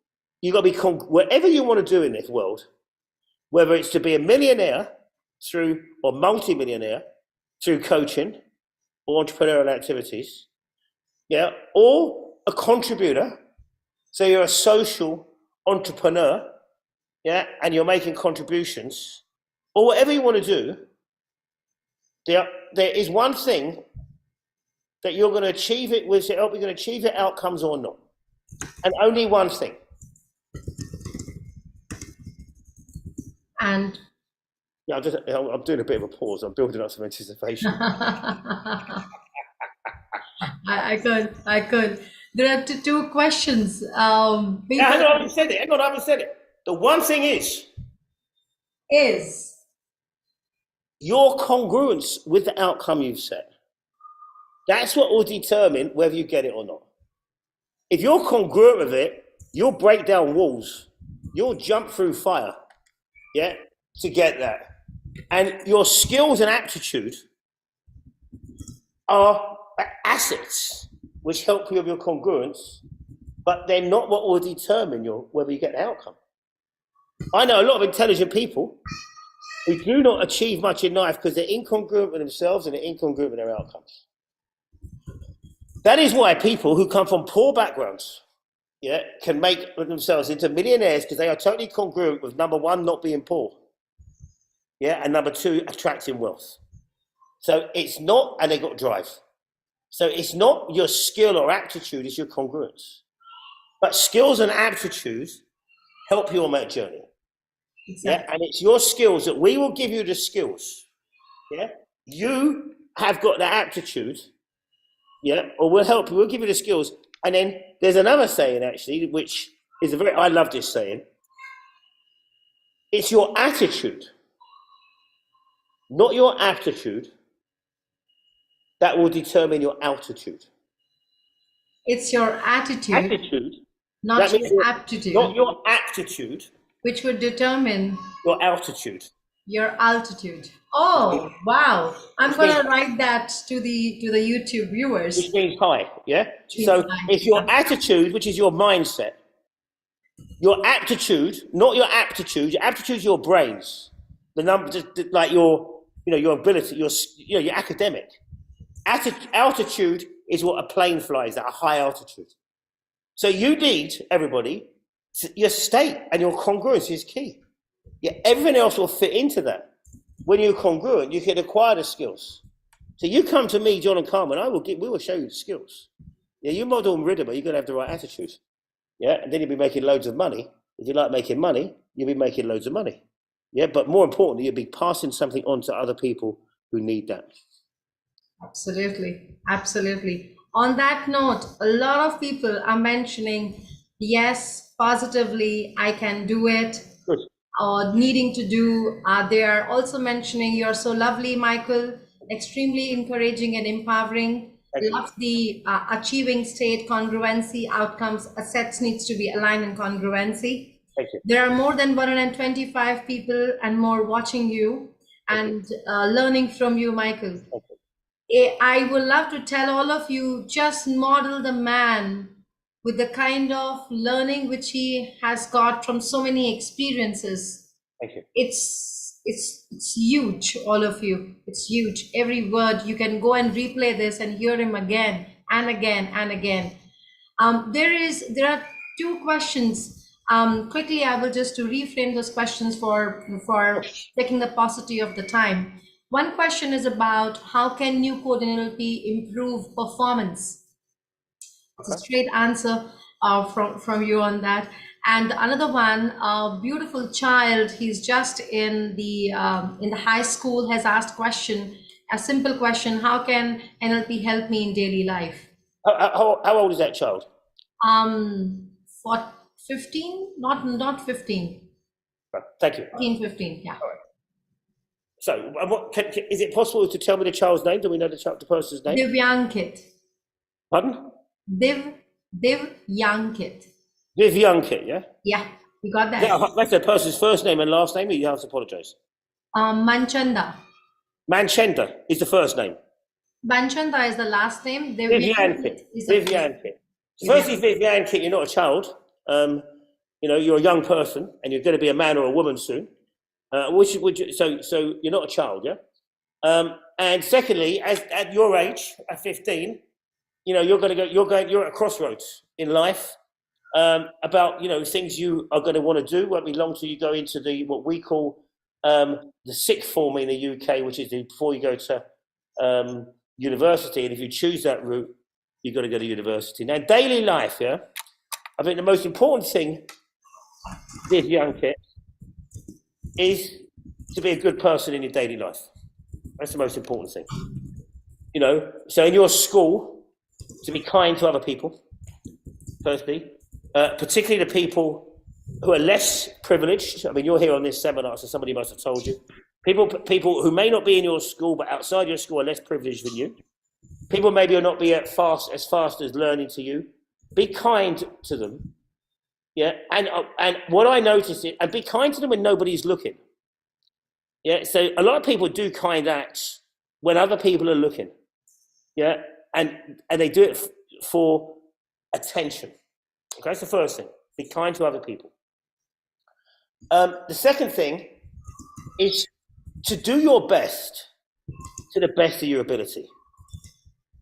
S2: you've got to be, whatever you want to do in this world, whether it's to be a millionaire through, or multi-millionaire through coaching or entrepreneurial activities, yeah, or a contributor, so you're a social entrepreneur, yeah, and you're making contributions, or whatever you want to do, there is one thing that you're going to achieve it with, you're going to achieve your outcomes or not. And only one thing.
S1: And
S2: yeah, I'm doing a bit of a pause. I'm building up some anticipation.
S1: I could. There are two questions.
S2: Hang on, I haven't said it. The one thing is your congruence with the outcome you've set. That's what will determine whether you get it or not. If you're congruent with it, you'll break down walls. You'll jump through fire, yeah, to get that. And your skills and aptitude are assets which help you with your congruence, but they're not what will determine whether you get the outcome. I know a lot of intelligent people who do not achieve much in life because they're incongruent with themselves and they're incongruent with their outcomes. That is why people who come from poor backgrounds, yeah, can make themselves into millionaires because they are totally congruent with number one, not being poor, yeah, and number two, attracting wealth. So it's not, and they got drive. So it's not your skill or aptitude, it's your congruence. But skills and aptitudes help you on that journey. Exactly. Yeah, and it's your skills that we will give you the skills. Yeah, you have got the aptitude. Yeah, or we'll help you. We'll give you the skills. And then there's another saying actually, which is I love this saying. It's your attitude, not your aptitude, that will determine your altitude.
S1: It's your attitude, not your aptitude.
S2: Not your aptitude,
S1: which would determine
S2: your altitude.
S1: Your altitude. Oh, wow. I'm going to write that to the YouTube viewers.
S2: Which means high, yeah? So if your attitude, which is your mindset, your aptitude, not your aptitude is your brains. The number, like your ability, your academic. Altitude is what a plane flies at a high altitude. So you need, everybody, your state and your congruence is key. Yeah, everything else will fit into that. When you're congruent, you can acquire the skills. So you come to me, John and Carmen, we will show you the skills. Yeah, you model Ridhima, you're going to have the right attitude. Yeah, and then you'll be making loads of money. If you like making money, you'll be making loads of money. Yeah, but more importantly, you'll be passing something on to other people who need that.
S1: Absolutely, absolutely. On that note, a lot of people are mentioning, yes, positively, I can do it.
S2: Good.
S1: Or needing to do. They are also mentioning, you're so lovely, Michael, extremely encouraging and empowering. Love the achieving state, congruency, outcomes, assets needs to be aligned in congruency.
S2: Thank you.
S1: There are more than 125 people and more watching you and learning from you, Michael. I would love to tell all of you, just model the man with the kind of learning which he has got from so many experiences.
S2: Thank you.
S1: It's huge, all of you. It's huge. Every word, you can go and replay this and hear him again and again and again. There are two questions. Quickly, I will just to reframe those questions for taking the paucity of the time. One question is about how can new Code NLP improve performance? It's a straight answer from you on that. And another one, a beautiful child, he's just in the high school, has asked a simple question: how can NLP help me in daily life?
S2: How old is that child?
S1: 15, not 15.
S2: Thank you.
S1: 15, yeah.
S2: All right. So, is it possible to tell me the child's name? Do we know the person's name?
S1: Divyankit.
S2: Pardon?
S1: Divyankit.
S2: Divyankit, yeah?
S1: Yeah, you got that.
S2: That's the person's first name and last name, or you have to apologise?
S1: Manchanda.
S2: Manchanda is the first name.
S1: Manchanda is the last name.
S2: Divyankit. Divyankit. Firstly, Divyankit, you're not a child. You're a young person, and you're going to be a man or a woman soon. So you're not a child, yeah. And secondly, at your age, at 15, you're at a crossroads in life about things you are going to want to do. Won't be long till you go into what we call the sixth form in the UK, which is before you go to university. And if you choose that route, you've got to go to university. Now, daily life, yeah. I think the most important thing, this young kid, is to be a good person in your daily life. That's the most important thing. So in your school, to be kind to other people, firstly, particularly the people who are less privileged. I mean, you're here on this seminar, so somebody must have told you. People who may not be in your school, but outside your school are less privileged than you. People maybe will not be as fast as learning to you. Be kind to them. Yeah, and what I notice is, and be kind to them when nobody's looking. Yeah, so a lot of people do kind acts when other people are looking. Yeah, and they do it for attention. Okay, that's the first thing. Be kind to other people. The second thing is to do your best to the best of your ability.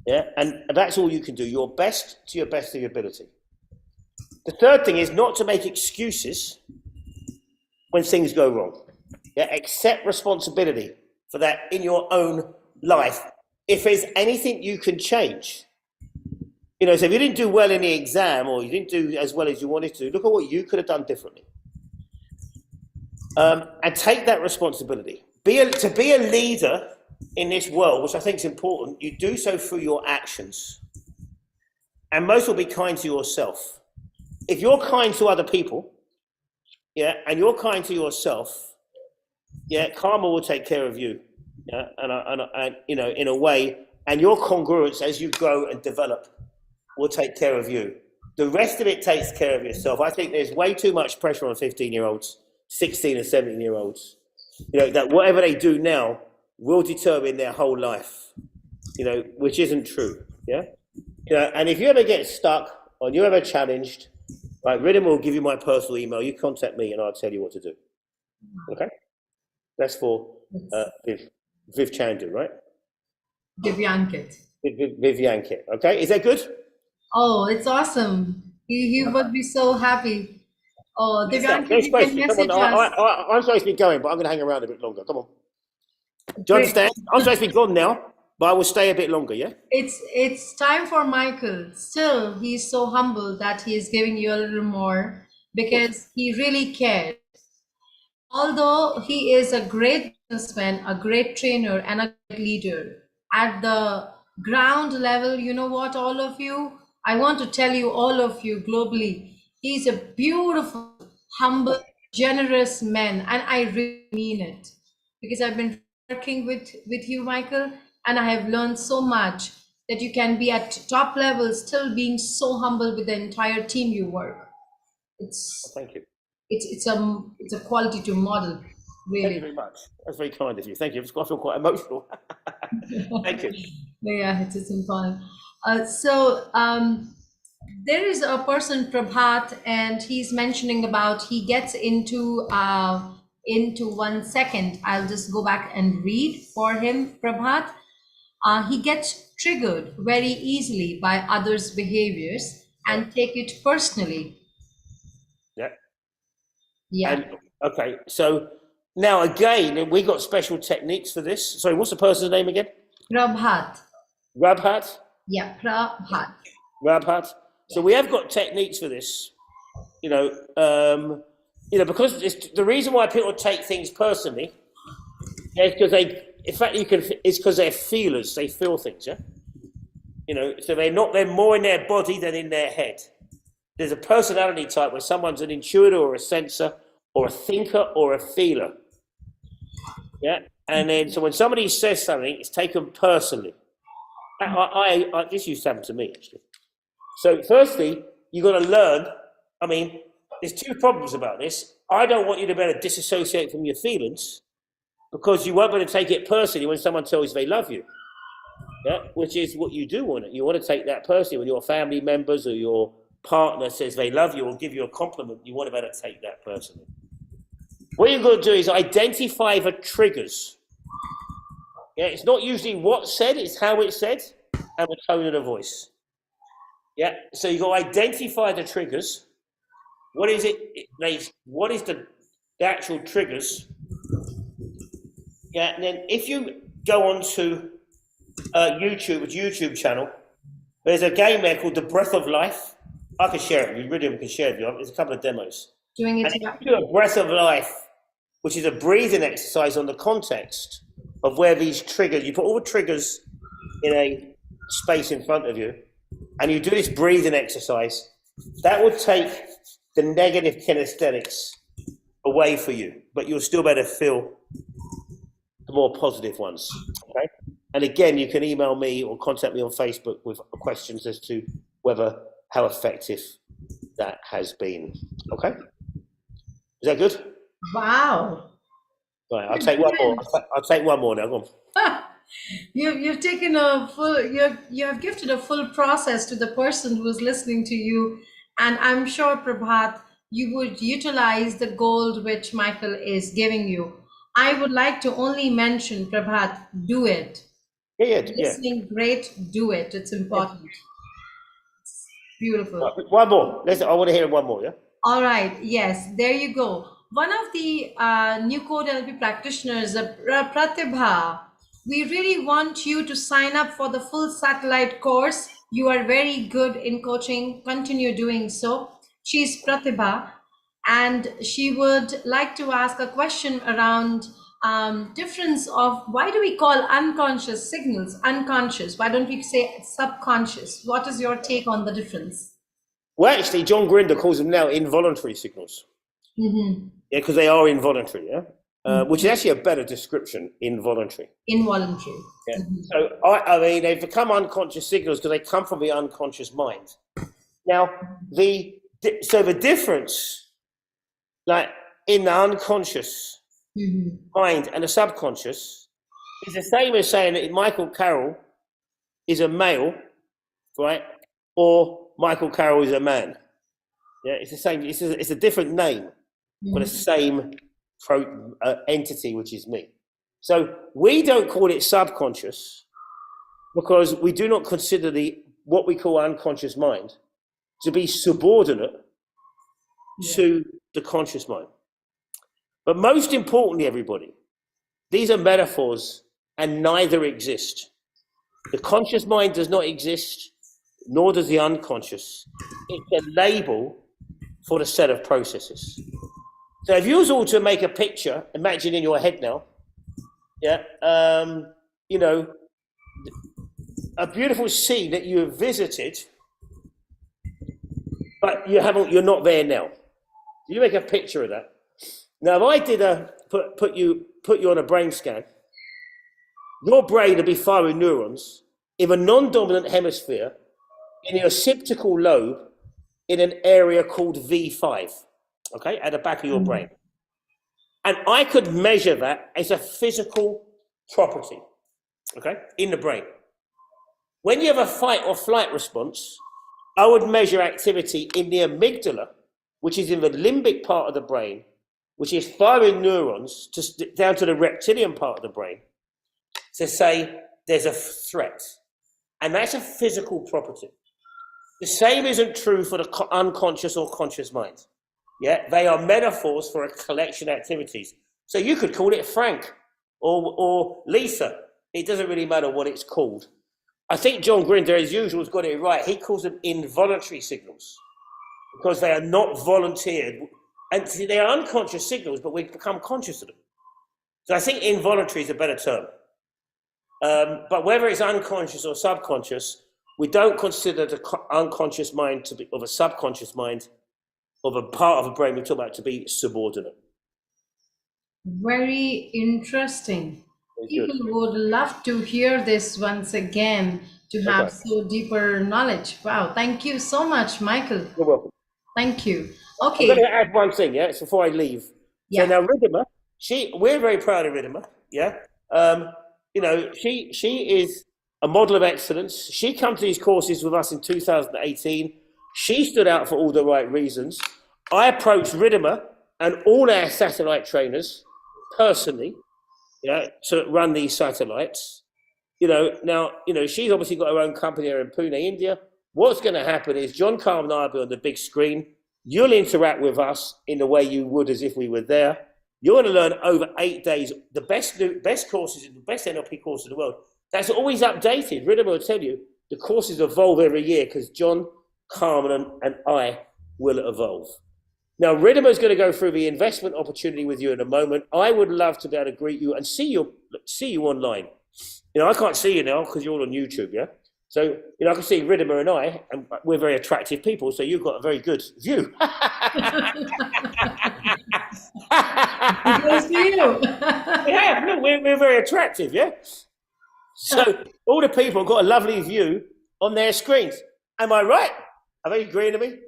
S2: Yeah, and that's all you can do. Your best to your best of your ability. The third thing is not to make excuses when things go wrong. Yeah, accept responsibility for that in your own life. If there's anything you can change, so if you didn't do well in the exam or you didn't do as well as you wanted to, look at what you could have done differently. And take that responsibility. To be a leader in this world, which I think is important, you do so through your actions. And most will be kind to yourself. If you're kind to other people, yeah, and you're kind to yourself, yeah, karma will take care of you, yeah, and in a way, and your congruence as you grow and develop will take care of you. The rest of it takes care of yourself. I think there's way too much pressure on 15-year-olds, 16 and 17-year-olds, that whatever they do now will determine their whole life, which isn't true, yeah. And if you ever get stuck or you're ever challenged, right, Ridhima will give you my personal email. You contact me and I'll tell you what to do. Okay? That's for Viv Chandu, right?
S1: Divyankit.
S2: Divyankit. Okay? Is that good?
S1: Oh, it's awesome. He would be so happy. Oh, Divyankit, you can message us.
S2: I'm supposed to be going, but I'm going to hang around a bit longer. Come on. Do you understand? I'm supposed to be gone now, but I will stay a bit longer, yeah?
S1: It's time for Michael. Still, he's so humble that he is giving you a little more because he really cares. Although he is a great businessman, a great trainer, and a great leader, at the ground level, you know what, all of you, I want to tell you, all of you globally, he's a beautiful, humble, generous man, and I really mean it because I've been working with you, Michael, and I have learned so much that you can be at top level still being so humble with the entire team you work.
S2: Thank you.
S1: It's a quality to model, really.
S2: Thank you very much. That's very kind of you. Thank you. I feel quite emotional. Thank you.
S1: Yeah, it's important. There is a person, Prabhat, and he's mentioning about he gets into 1 second. I'll just go back and read for him, Prabhat. He gets triggered very easily by others' behaviors and take it personally.
S2: Yeah.
S1: Yeah.
S2: And, okay, so now again, we got special techniques for this. Sorry, what's the person's name again?
S1: Prabhat.
S2: Rabhat?
S1: Yeah, Prabhat.
S2: Rabhat. So we have got techniques for this, because the reason why people take things personally is because it's because they're feelers. They feel things, yeah. So they're more in their body than in their head. There's a personality type where someone's an intuitor or a sensor or a thinker or a feeler. Yeah. And then, so when somebody says something, it's taken personally. This used to happen to me, actually. So firstly, you've got to learn. I mean, there's two problems about this. I don't want you to be able to disassociate from your feelings, because you won't be able to take it personally when someone tells you they love you. Yeah, which is what you do want. You want to take that personally when your family members or your partner says they love you or give you a compliment. You want to be able to take that personally. What you've got to do is identify the triggers. Yeah, it's not usually what's said, it's how it's said and the tone of the voice. Yeah, so you've got to identify the triggers. What is it? What is the actual triggers? Yeah, and then if you go on to YouTube channel, there's a game there called The Breath of Life. I can share it. Ridhima can share it with you. There's a couple of demos.
S1: Doing it.
S2: And if you do a breath of life, which is a breathing exercise on the context of where these triggers, you put all the triggers in a space in front of you, and you do this breathing exercise, that would take the negative kinesthetics away for you, but you'll still be able to feel the more positive ones. Okay. And again, you can email me or contact me on Facebook with questions as to how effective that has been. Okay. Is that good?
S1: Wow.
S2: Right, I'll take one more. I'll take one more now. Go on.
S1: You've taken a full. You have gifted a full process to the person who is listening to you, and I'm sure, Prabhat, you would utilize the gold which Michael is giving you. I would like to only mention, Prabhat, do it.
S2: Yeah.
S1: Listening, great, do it. It's important. It's beautiful.
S2: Right, one more. Listen, I want to hear one more, yeah?
S1: All right. Yes, there you go. One of the new Code NLP practitioners, Pratibha, we really want you to sign up for the full satellite course. You are very good in coaching. Continue doing so. She's Pratibha, and she would like to ask a question around difference of why do we call unconscious signals unconscious? Why don't we say subconscious? What is your take on the difference?
S2: Well, actually, John Grinder calls them now involuntary signals.
S1: Mm-hmm.
S2: Yeah, because they are involuntary, yeah? Which is actually a better description, involuntary.
S1: Involuntary.
S2: Yeah. Mm-hmm. So, I mean, they've become unconscious signals because they come from the unconscious mind. Now, the difference, like in the unconscious mind and the subconscious, is the same as saying that Michael Carroll is a male, right? Or Michael Carroll is a man. Yeah, it's the same. It's a different name for the same entity, which is me. So we don't call it subconscious because we do not consider what we call unconscious mind to be subordinate to the conscious mind. But most importantly, everybody, these are metaphors and neither exist. The conscious mind does not exist, nor does the unconscious. It's a label for the set of processes. So if you was all to make a picture, imagine in your head now, you know, a beautiful scene that you have visited, but you're not there now. You make a picture of that. Now, if I did put you on a brain scan, your brain would be firing neurons in a non-dominant hemisphere in the occipital lobe in an area called V5, okay, at the back of your brain. And I could measure that as a physical property, okay, in the brain. When you have a fight or flight response, I would measure activity in the amygdala, which is in the limbic part of the brain, which is firing neurons down to the reptilian part of the brain to say there's a threat. And that's a physical property. The same isn't true for the unconscious or conscious mind. Yeah, they are metaphors for a collection of activities. So you could call it Frank or Lisa. It doesn't really matter what it's called. I think John Grinder, as usual, has got it right. He calls them involuntary signals because they are not volunteered. And they are unconscious signals, but we become conscious of them. So I think involuntary is a better term. But whether it's unconscious or subconscious, we don't consider the unconscious mind to be, or the subconscious mind, of a part of the brain we talk about to be subordinate.
S1: Very interesting. People would love to hear this once again to have
S2: Okay.
S1: so deeper knowledge. Wow, thank you so much, Michael.
S2: You're welcome.
S1: Thank you.
S2: I'm going
S1: Okay,
S2: to add one thing, yeah, it's before I leave. So
S1: yeah.
S2: now Ridhima, we're very proud of Ridhima, yeah. You know, she is a model of excellence. She came to these courses with us in 2018. She stood out for all the right reasons. I approached Ridhima and all our satellite trainers personally, yeah, to run these satellites. You know, now, you know, she's obviously got her own company here in Pune, India. What's going to happen is John, Carl, and I will be on the big screen. You'll interact with us in the way you would as if we were there. You're going to learn over 8 days the best courses, the best NLP course in the world. That's always updated. Ridhima will tell you the courses evolve every year because John, Carmen, and I will evolve. Now, Ridhima is going to go through the investment opportunity with you in a moment. I would love to be able to greet you and see you online. You know, I can't see you now because you're all on YouTube, yeah? So, you know, I can see Ridhima and I, and we're very attractive people, so you've got a very good view.
S1: Because to you.
S2: Yeah, look, we're very attractive, yeah? So, all the people have got a lovely view on their screens. Am I right? Are they agreeing to me?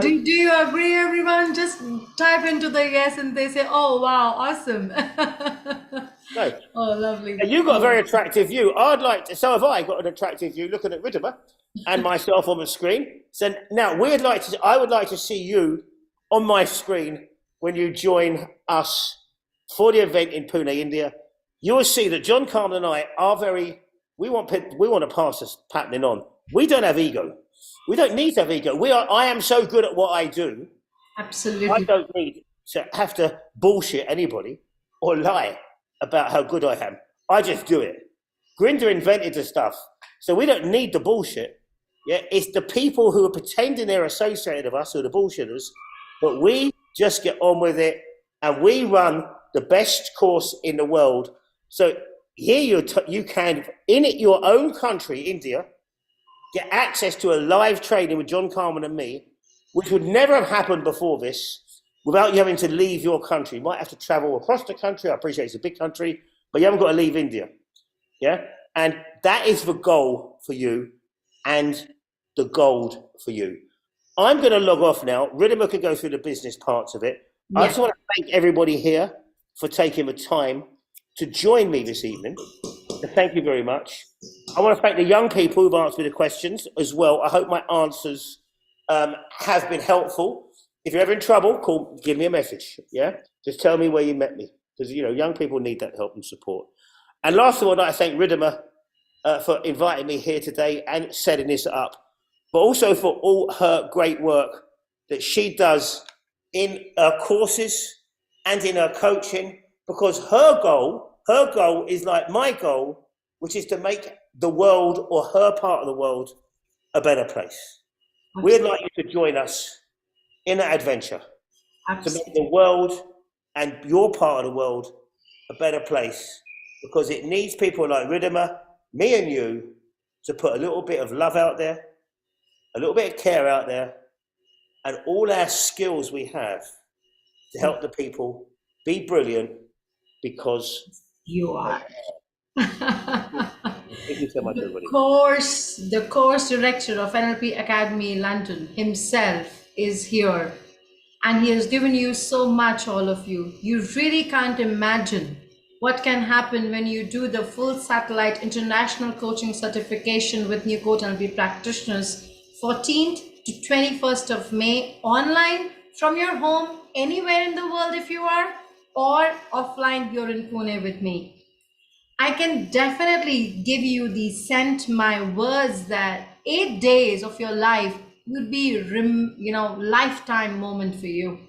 S1: Do you agree, everyone? Just type into the yes and they say, oh, wow, awesome.
S2: No.
S1: Oh, lovely.
S2: And you've got a very attractive view. So have I got an attractive view looking at Ridhima and myself on the screen. So now I would like to see you on my screen when you join us for the event in Pune, India. You will see that John, Carmen, and I are we want to pass this patterning on. We don't have ego. We don't need to have ego. I am so good at what I do.
S1: Absolutely.
S2: I don't need to have to bullshit anybody or lie about how good I am. I just do it. Grinder invented the stuff, so we don't need the bullshit. Yeah, it's the people who are pretending they're associated with us who are the bullshitters, but we just get on with it, and we run the best course in the world. So here you can, in your own country, India, get access to a live training with John, Carmen, and me, which would never have happened before this, without you having to leave your country. You might have to travel across the country. I appreciate it's a big country, but you haven't got to leave India. Yeah? And that is the goal for you and the gold for you. I'm going to log off now. Ridhima can go through the business parts of it. Yeah. I just want to thank everybody here for taking the time to join me this evening. So thank you very much. I want to thank the young people who've answered me the questions as well. I hope my answers have been helpful. If you're ever in trouble, give me a message, yeah? Just tell me where you met me, because, you know, young people need that help and support. And last of all, I'd like to thank Ridhima for inviting me here today and setting this up, but also for all her great work that she does in her courses and in her coaching, because her goal is like my goal, which is to make the world or her part of the world a better place. We'd like you to join us in that adventure. Absolutely. To make the world and your part of the world a better place, because it needs people like Ridhima, me and you, to put a little bit of love out there, a little bit of care out there, and all our skills we have to help the people be brilliant, because
S1: you are.
S2: Thank you so much, everybody.
S1: The course director of NLP Academy London himself is here, and he has given you so much, all of you. You really can't imagine what can happen when you do the full satellite international coaching certification with new Code NLP practitioners, 14th to 21st of May, online from your home, anywhere in the world if you are, or offline here in Pune with me. I can definitely give you the scent my words that 8 days of your life would be, lifetime moment for you.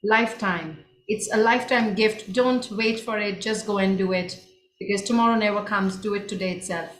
S1: Lifetime. It's a lifetime gift. Don't wait for it. Just go and do it, because tomorrow never comes. Do it today itself.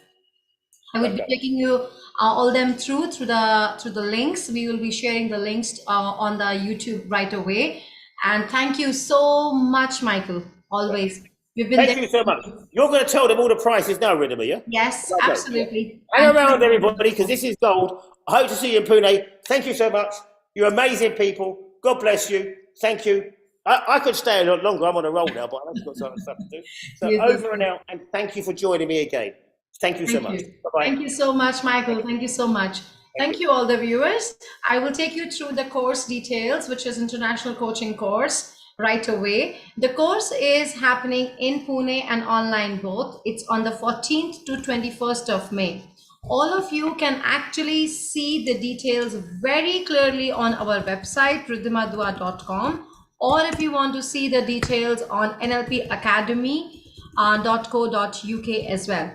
S1: I will be taking you all them through the links. We will be sharing the links on the YouTube right away. And thank you so much, Michael. Always.
S2: Thank you so much. You're going to tell them all the prices now, Ridhima, yeah?
S1: Yes, absolutely.
S2: Hang around, everybody, because this is gold. I hope to see you in Pune. Thank you so much. You're amazing people. God bless you. Thank you. I could stay a lot longer. I'm on a roll now, but I've got some other stuff to do. So
S1: Yes,
S2: over and out, and thank you for joining me again. Thank you so
S1: thank
S2: much.
S1: you.
S2: Bye-bye.
S1: Thank you so much, Michael. Thank you so much. Thank you, all the viewers. I will take you through the course details, which is International Coaching Course, right away. The course is happening in Pune and online both. It's on the 14th to 21st of May. All of you can actually see the details very clearly on our website, ridhimadua.com, or if you want to see the details on NLP Academy .co.uk as well.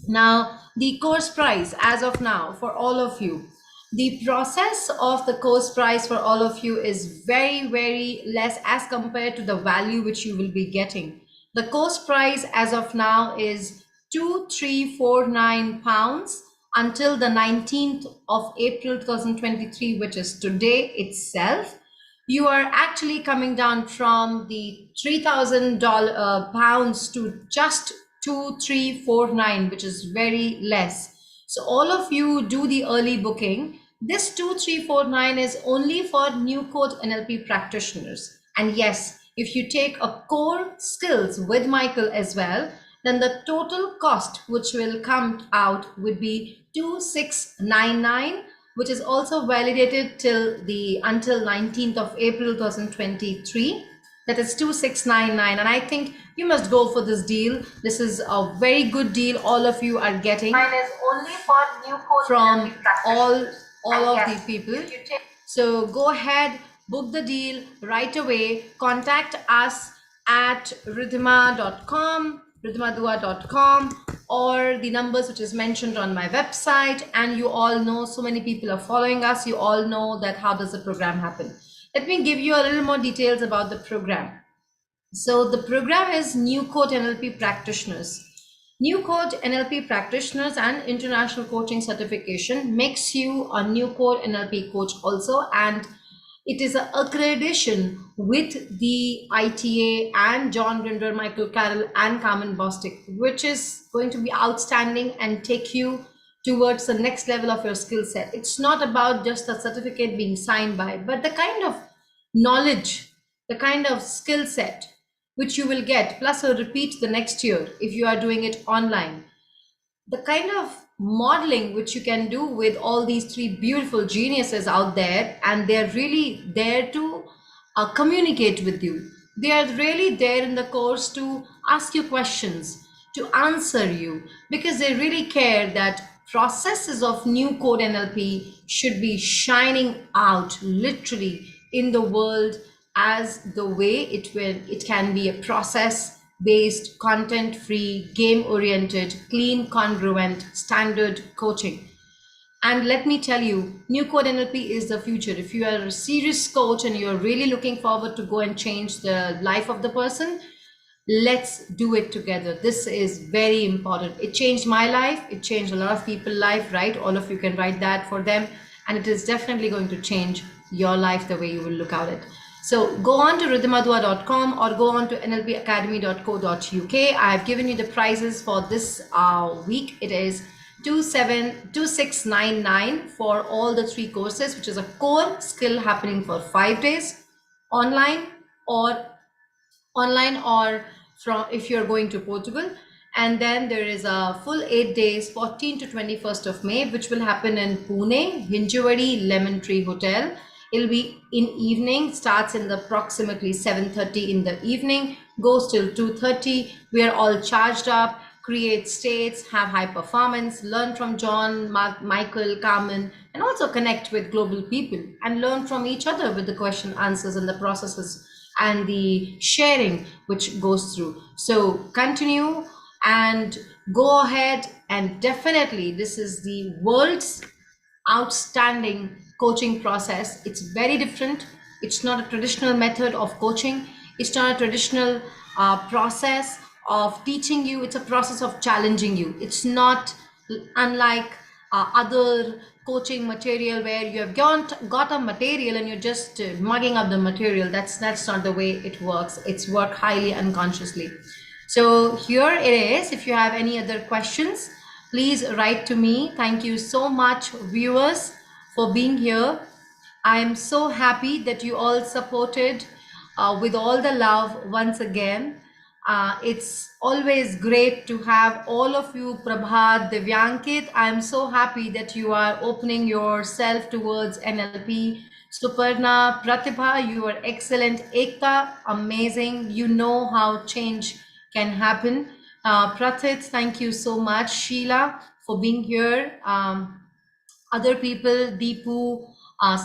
S1: Now, the course price as of now for all of you, the process of the course price for all of you is very, very less as compared to the value which you will be getting. The course price as of now is £2349 until the 19th of April 2023, which is today itself. You are actually coming down from the $3,000 pounds to just 2349, which is very less. So all of you do the early booking. This 2349 is only for new Code NLP practitioners. And yes, if you take a core skills with Michael as well, then the total cost which will come out would be 2699, which is also validated until 19th of April 2023. That is 2699, and I think you must go for this deal. This is a very good deal. All of you are getting. Mine is only for new code from all of the people. So go ahead, book the deal right away. Contact us at ridhima.com, ridhimadua.com, or the numbers which is mentioned on my website. And you all know, so many people are following us. You all know that how does the program happen. Let me give you a little more details about the program. So the program is New Code NLP Practitioners. New Code NLP Practitioners and International Coaching Certification makes you a New Code NLP coach also, and it is an accreditation with the ITA and John Grinder, Michael Carroll, and Carmen Bostic, which is going to be outstanding and take you towards the next level of your skill set. It's not about just a certificate being signed by, but the kind of knowledge, the kind of skill set which you will get, plus a repeat the next year if you are doing it online. The kind of modeling which you can do with all these three beautiful geniuses out there, and they're really there to communicate with you. They are really there in the course to ask you questions, to answer you, because they really care that processes of new Code NLP should be shining out literally in the world as the way it can be a process based, content free, game oriented, clean, congruent, standard coaching. And let me tell you, New Code NLP is the future. If you are a serious coach and you're really looking forward to go and change the life of the person, let's do it together. This is very important. It changed my life. It changed a lot of people's life, right? All of you can write that for them. And it is definitely going to change your life the way you will look at it. So go on to ridhimadua.com or go on to nlpacademy.co.uk. I have given you the prices for this week. It is 2699 for all the three courses, which is a core skill happening for 5 days, online or from if you're going to Portugal. And then there is a full 8 days, 14 to 21st of May, which will happen in Pune, Hinjawadi Lemon Tree Hotel. It'll be in evening, starts in the approximately 7:30 in the evening, goes till 2:30. We are all charged up, create states, have high performance, learn from John, Michael, Carmen, and also connect with global people and learn from each other with the question answers and the processes and the sharing which goes through. So continue and go ahead, and definitely this is the world's outstanding coaching process. It's very different. It's not a traditional method of coaching. It's not a traditional process of teaching you. It's a process of challenging you. It's not unlike other coaching material where you have got a material and you're just mugging up the material. That's not the way it works. It's work highly unconsciously. So here it is. If you have any other questions, please write to me. Thank you so much, viewers, for being here. I am so happy that you all supported with all the love once again. It's always great to have all of you, Prabhat, Divyankit. I'm so happy that you are opening yourself towards NLP. Suparna, Pratibha, you are excellent. Ekta, amazing. You know how change can happen. Prathit, thank you so much. Sheila, for being here. Other people, Deepu,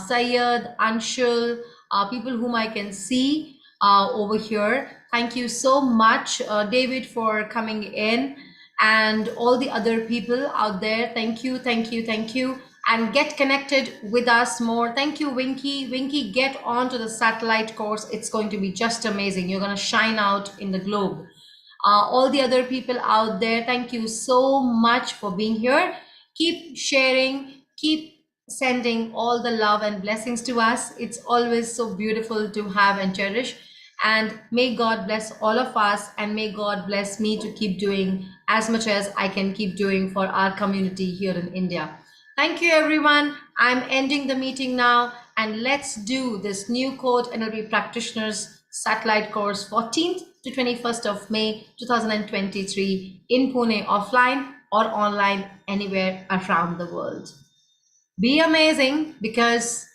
S1: Sayed, Anshul, people whom I can see over here. Thank you so much, David, for coming in, and all the other people out there. Thank you, thank you, thank you. And get connected with us more. Thank you, Winky. Winky, get on to the satellite course. It's going to be just amazing. You're going to shine out in the globe. All the other people out there, thank you so much for being here. Keep sharing, keep sending all the love and blessings to us. It's always so beautiful to have and cherish. And may God bless all of us, and may God bless me to keep doing as much as I can keep doing for our community here in India. Thank you, everyone. I'm ending the meeting now, and let's do this new Code NLP Practitioners Satellite Course 14th to 21st of May 2023 in Pune, offline or online, anywhere around the world. Be amazing, because